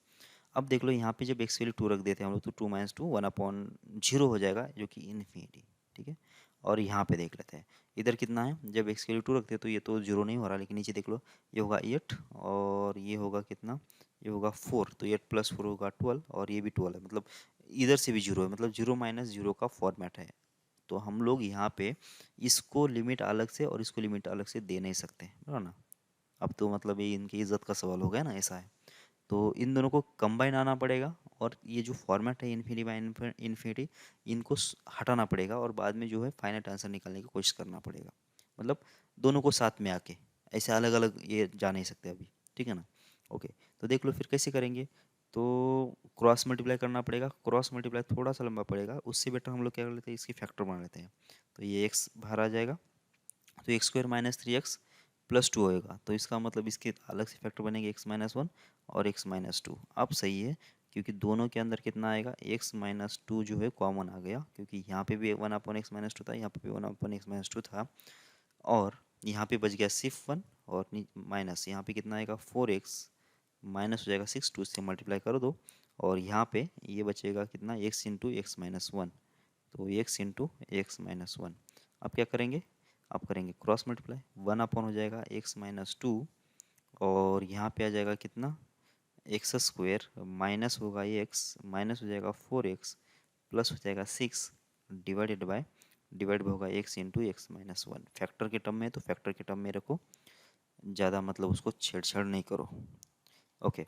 अब देख लो यहाँ पे जब एक्स वैल्यू टू रख देते हैं हम लोग तो two minus two one upon zero हो जाएगा, जो कि इन्फिनिटी। ठीक है, और यहाँ पे देख लेते हैं इधर कितना है, जब एक्स की वैल्यू टू रखते हैं तो ये तो जीरो नहीं हो रहा, लेकिन नीचे देख लो ये होगा एट, और ये होगा कितना, ये होगा फोर, तो एट प्लस फोर होगा ट्वेल्व, और ये भी ट्वेल्व है, मतलब इधर से भी जीरो है, मतलब जीरो माइनस जीरो का फॉर्मेट है। तो हम लोग यहाँ पे इसको लिमिट अलग से और इसको लिमिट अलग से दे नहीं सकते, बराबर ना। अब तो मतलब ये इनकी इज्जत का सवाल हो गया ना, ऐसा है। तो इन दोनों को कंबाइन आना पड़ेगा, और ये जो फॉर्मेट है इन्फिनिटी बाय इन्फिनिटी, इनको हटाना पड़ेगा, और बाद में जो है फाइनल आंसर निकालने की कोशिश करना पड़ेगा, मतलब दोनों को साथ में आके, ऐसे अलग अलग ये जा नहीं सकते अभी। ठीक है ना, ओके। तो देख लो फिर कैसे करेंगे, तो क्रॉस मल्टीप्लाई करना पड़ेगा, क्रॉस मल्टीप्लाई थोड़ा सा लंबा पड़ेगा, उससे बेटर हम लोग क्या कर लेते हैं, इसकी फैक्टर बना लेते हैं, तो ये एक्स बाहर आ जाएगा, तो x square minus three x plus two होएगा, तो इसका मतलब इसके अलग से फैक्टर बनेंगे एक्स माइनस वन और एक्स माइनस टू। अब सही है, क्योंकि दोनों के अंदर कितना आएगा, एक्स माइनस टू जो है कॉमन आ गया, क्योंकि यहाँ पे भी one upon x minus to था, यहाँ पे भी one upon x minus to था, और यहाँ पे बच गया सिर्फ वन, और माइनस यहाँ पे कितना आएगा, फोर एक्स माइनस हो जाएगा सिक्स, टू से मल्टीप्लाई कर दो, और यहाँ पे ये बचेगा कितना, x into x minus one, तो x into x minus one. अब क्या करेंगे, आप करेंगे क्रॉस मल्टीप्लाई, वन अपॉन हो जाएगा एक्स माइनस टू, और यहाँ पे आ जाएगा कितना, एक्स स्क्वेयर माइनस होगा ये एक्स, माइनस हो जाएगा फोर एक्स प्लस हो जाएगा सिक्स डिवाइड होगा x into x minus one. Factor के टर्म में तो फैक्टर के टर्म में रखो, ज़्यादा मतलब उसको छेड़छाड़ नहीं करो। ओके,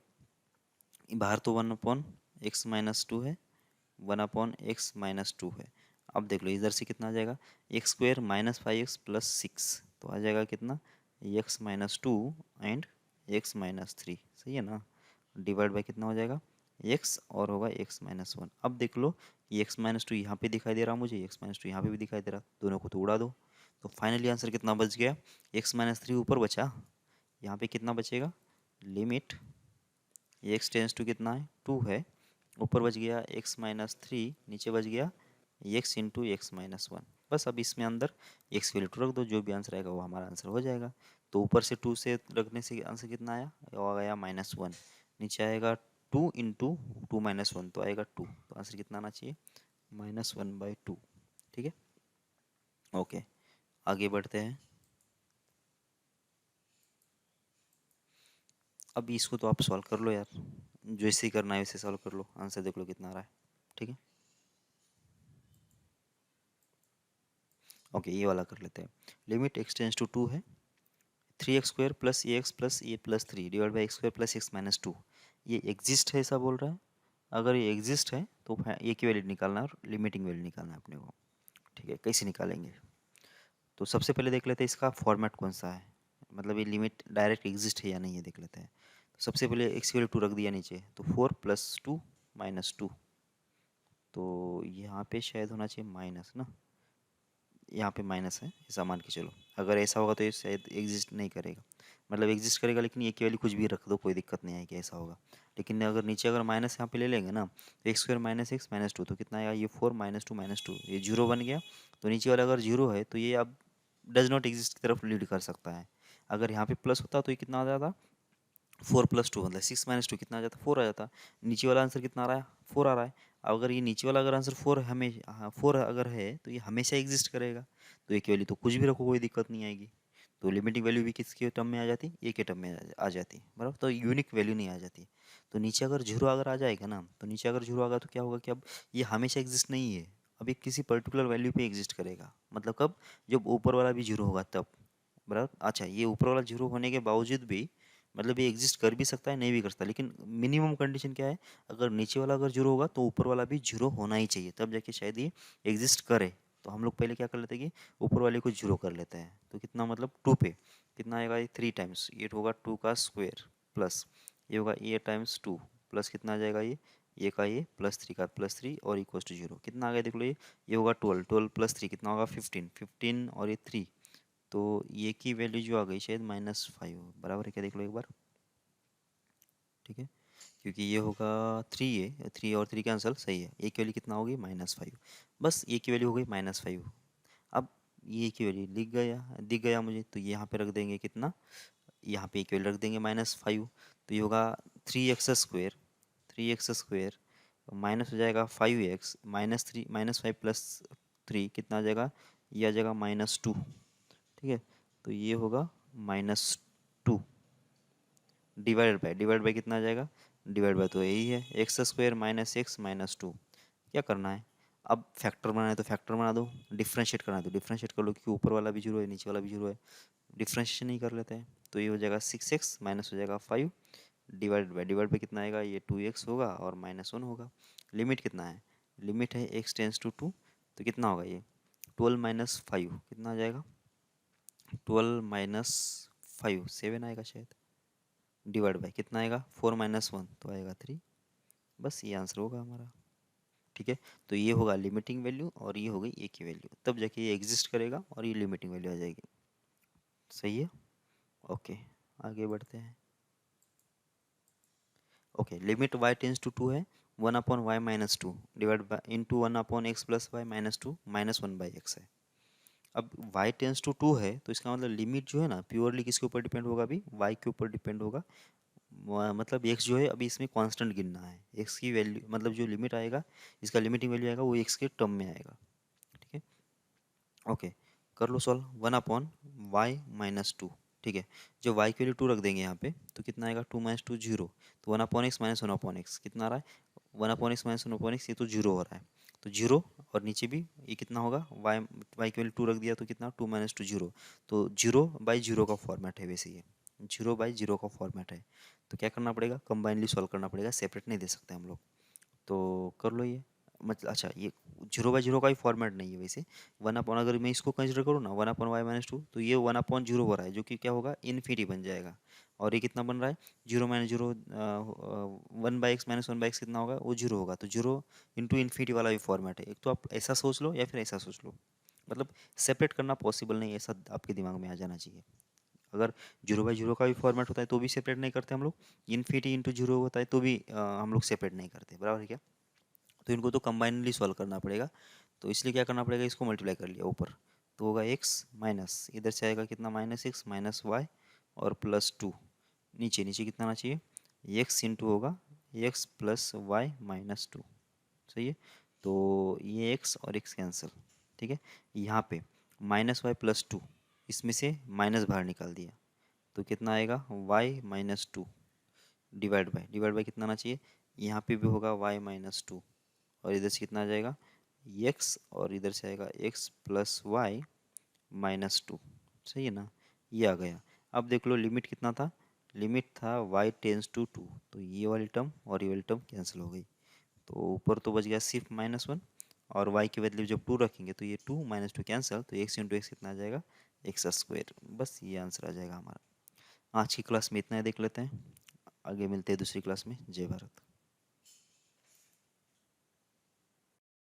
बाहर तो one upon x minus two है, one upon x minus two है। अब देख लो इधर से कितना आ जाएगा, x square minus five x plus six, तो आ जाएगा कितना, x minus two and x minus three, सही है ना, डिवाइड बाय कितना हो जाएगा, एक्स और होगा एक्स माइनस वन। अब देख लो ये एक्स माइनस टू यहाँ पे दिखाई दे रहा मुझे, एक्स माइनस टू यहाँ पे भी दिखाई दे रहा, दोनों को तो उड़ा दो, तो फाइनली आंसर कितना बच गया, एक्स माइनस थ्री ऊपर बचा, यहाँ पे कितना बचेगा, लिमिट एक्स टेंस टू कितना है, टू है, ऊपर बच गया एक्स माइनस थ्री, नीचे बच गया x into x minus one. बस अब इसमें अंदर एक्स की वैल्यू टू रख दो, जो भी आंसर आएगा वो हमारा आंसर हो जाएगा। तो ऊपर से टू से रखने से आंसर कितना आया, वो आ गया माइनस वन, नीचे आएगा two into two minus one तो आएगा टू, तो आंसर कितना आना चाहिए, माइनस वन बाई टू। ठीक है, ओके, आगे बढ़ते हैं। अब इसको तो आप सॉल्व कर लो यार, जो इसे करना है वैसे सॉल्व कर लो, आंसर देख लो कितना आ रहा है। ठीक है, ओके, ये वाला कर लेते हैं। Limit x tends to two है, three x square plus a plus three divide by x square plus x minus two, ये एग्जिस्ट है ऐसा बोल रहा है। अगर ये एग्जिस्ट है तो ए की वैल्यू निकालना है और लिमिटिंग वैल्यू निकालना है अपने को। ठीक है, कैसे निकालेंगे, तो सबसे पहले देख लेते हैं इसका फॉर्मेट कौन सा है, मतलब ये लिमिट डायरेक्ट एग्जिस्ट है या नहीं है देख लेते हैं। तो सबसे पहले एक्स वैल्यू 2 रख दिया नीचे, तो 4 + 2 - 2, तो यहाँ पे शायद होना चाहिए माइनस ना, यहाँ पे माइनस है ऐसा मान के चलो। अगर ऐसा होगा तो ये शायद एग्जिस्ट नहीं करेगा, मतलब एग्जिस्ट करेगा लेकिन ये की वैल्यू कुछ भी रख दो कोई दिक्कत नहीं आएगी, ऐसा होगा। लेकिन अगर नीचे अगर माइनस यहाँ पे ले लेंगे ना, तो x² - x - 2 तो कितना आएगा, ये 4 - 2 - 2 ये जीरो बन गया। तो नीचे वाला अगर जीरो है तो ये अब डज नॉट एग्जिस्ट की तरफ लीड कर सकता है। अगर यहाँ पे प्लस होता तो ये कितना आ जाता, 4 + 2 मतलब 6 - 2 कितना आ जाता, 4 आ जाता। नीचे वाला आंसर कितना आ रहा है, 4 आ रहा है। अब अगर ये नीचे वाला अगर आंसर 4 हमें, हाँ 4 अगर है तो ये हमेशा एग्जिस्ट करेगा। तो एक वैल्यू तो कुछ भी रखो कोई दिक्कत नहीं आएगी। तो लिमिटिंग वैल्यू भी किसके टर्म में आ जाती, ए के टर्म में आ जाती, बराबर। तो यूनिक वैल्यू नहीं आ जाती। तो नीचे अगर जीरो अगर आ जाएगा ना, तो नीचे अगर जीरो आ गया तो क्या होगा कि अब ये हमेशा एग्जिस्ट नहीं है, अब ये किसी पर्टिकुलर वैल्यू पे एग्जिस्ट करेगा। मतलब कब, जब ऊपर वाला भी जीरो होगा तब, बराबर। अच्छा, ये ऊपर वाला जीरो होने के बावजूद भी मतलब ये एग्जिस्ट कर भी सकता है नहीं भी कर सकता, लेकिन मिनिमम कंडीशन क्या है, अगर नीचे वाला अगर जीरो होगा तो ऊपर वाला भी जीरो होना ही चाहिए, तब जाके शायद ये एग्जिस्ट करे। तो हम लोग पहले क्या कर लेते हैं कि ऊपर वाले को जीरो कर लेते हैं। तो कितना मतलब 2 पे कितना आएगा, ये 3 टाइम्स ये होगा 2 का स्क्वायर, प्लस ये होगा ए टाइम्स 2, प्लस कितना आ जाएगा ये का ये +3 का +3 और इक्वल्स टू जीरो। कितना आ गया देख लो, ये होगा 12, 12 + 3 कितना होगा 15, 15 और ये 3, तो ये की वैल्यू जो आ गई शायद -5, बराबर है क्या देख लो एक बार, ठीक है। क्योंकि ये होगा 3, है 3 और 3 कैंसिल, सही है। ए की वैल्यू कितना होगी -5, बस ए की वैल्यू हो गई -5। अब ये की वैल्यू दिख गया मुझे, तो यहाँ पे रख देंगे कितना, यहाँ पे एक वैल्यू रख देंगे -5, तो ये होगा 3x², 3x² माइनस हो जाएगा 5x, -5 + 3 कितना आ जाएगा, ये आ जाएगा -2, ठीक है। तो ये होगा -2 डिवाइड बाय कितना आ जाएगा, डिवाइड बाय तो यही है x² - x - 2। क्या करना है, अब फैक्टर बनाना है तो फैक्टर बना दो, डिफ्रेंशिएट करना है तो डिफ्रेंशिएट कर लो, क्योंकि ऊपर वाला भी जीरो है नीचे वाला भी जीरो है, डिफ्रेंशिएशन नहीं कर लेते हैं। तो ये हो जाएगा 6x माइनस हो जाएगा 5, डिवाइड बाय कितना आएगा, ये 2x होगा और -1 होगा। लिमिट कितना है, लिमिट है x → 2, तो कितना होगा ये 12 - 5 कितना आ जाएगा, 12 - 5 7 आएगा शायद, डिवाइड बाय कितना आएगा 4 - 1 तो आएगा 3, बस ये आंसर होगा हमारा, ठीक है। तो ये होगा लिमिटिंग वैल्यू और ये हो गई ए की वैल्यू, तब जाके ये एग्जिस्ट करेगा और ये लिमिटिंग वैल्यू आ जाएगी, सही है। ओके, आगे बढ़ते हैं। ओके, लिमिट y → 2 है 1/y - 2 divide by into 1/x + y - 2 -1/x है। अब y → 2 है तो इसका मतलब लिमिट जो है ना प्योरली किसके ऊपर डिपेंड होगा, अभी y के ऊपर डिपेंड होगा। मतलब x जो है अभी इसमें कांस्टेंट गिनना है, x की वैल्यू मतलब जो लिमिट आएगा, इसका लिमिटिंग वैल्यू आएगा वो x के टर्म में आएगा, ठीक है। ओके, कर लो सॉल्व, 1/y - 2, ठीक है। जो y की वैल्यू 2 रख देंगे यहाँ पे तो कितना आएगा, 2 - 2 जीरो, तो 1/x - 1/x कितना आ रहा है, 1/x - 1/x ये तो जीरो हो रहा है, तो जीरो, और नीचे भी ये कितना होगा, y की वैल्यू 2 रख दिया तो कितना 2 - 2 जीरो, तो 0/0 का फॉर्मेट है वैसे, ये 0/0 का फॉर्मेट है। तो क्या करना पड़ेगा, कंबाइनली सॉल्व करना पड़ेगा, सेपरेट नहीं दे सकते हम लोग। तो कर लो ये, मतलब अच्छा ये 0/0 का ही फॉर्मेट नहीं है वैसे, 1/, अगर मैं इसको कंसिडर करूँ ना 1/y - 2, तो ये 1/0 हो रहा है जो कि क्या होगा, इन्फिनिटी बन जाएगा। और ये कितना बन रहा है, 0 - 0 1/x - 1/x कितना होगा, वो जीरो होगा, तो जीरो इंटू इन्फिनिटी वाला भी फॉर्मेट है। एक तो आप ऐसा सोच लो या फिर ऐसा सोच लो, मतलब सेपरेट करना पॉसिबल नहीं है, ऐसा आपके दिमाग में आ जाना चाहिए। अगर 0/0 का भी फॉर्मेट होता है तो भी सेपरेट नहीं करते हम लोग, इन्फिनिटी इंटू जीरो होता है तो भी हम लोग सेपरेट नहीं करते, बराबर है क्या। तो इनको तो कंबाइनली सॉल्व करना पड़ेगा, तो इसलिए क्या करना पड़ेगा, इसको मल्टीप्लाई कर लिया ऊपर, तो होगा x माइनस इधर से आएगा कितना -x -y और +2, नीचे नीचे कितना आना चाहिए, x इंटू होगा x + y - 2, सही है। तो ये x और x कैंसिल, ठीक है। यहाँ पे -y + 2, इसमें से माइनस बाहर निकाल दिया, तो कितना आएगा y - 2 डिवाइड बाय कितना आना चाहिए, यहाँ पे भी होगा y - 2 और इधर से कितना आ जाएगा x और इधर से आएगा x + y - 2, सही है ना, ये आ गया। अब देख लो लिमिट कितना था, लिमिट था y → 2, तो ये वाली टर्म और ये वाली टर्म कैंसिल हो गई, तो ऊपर तो बच गया सिर्फ -1 और y के बदले जब 2 रखेंगे तो ये 2 माइनस 2 कैंसिल, तो x इंटू एक्स कितना आ जाएगा, एक्स स्क्वायर। बस ये आंसर आ जाएगा हमारा। आज की क्लास में इतना ही देख लेते हैं, आगे मिलते हैं दूसरी क्लास में। जय भारत।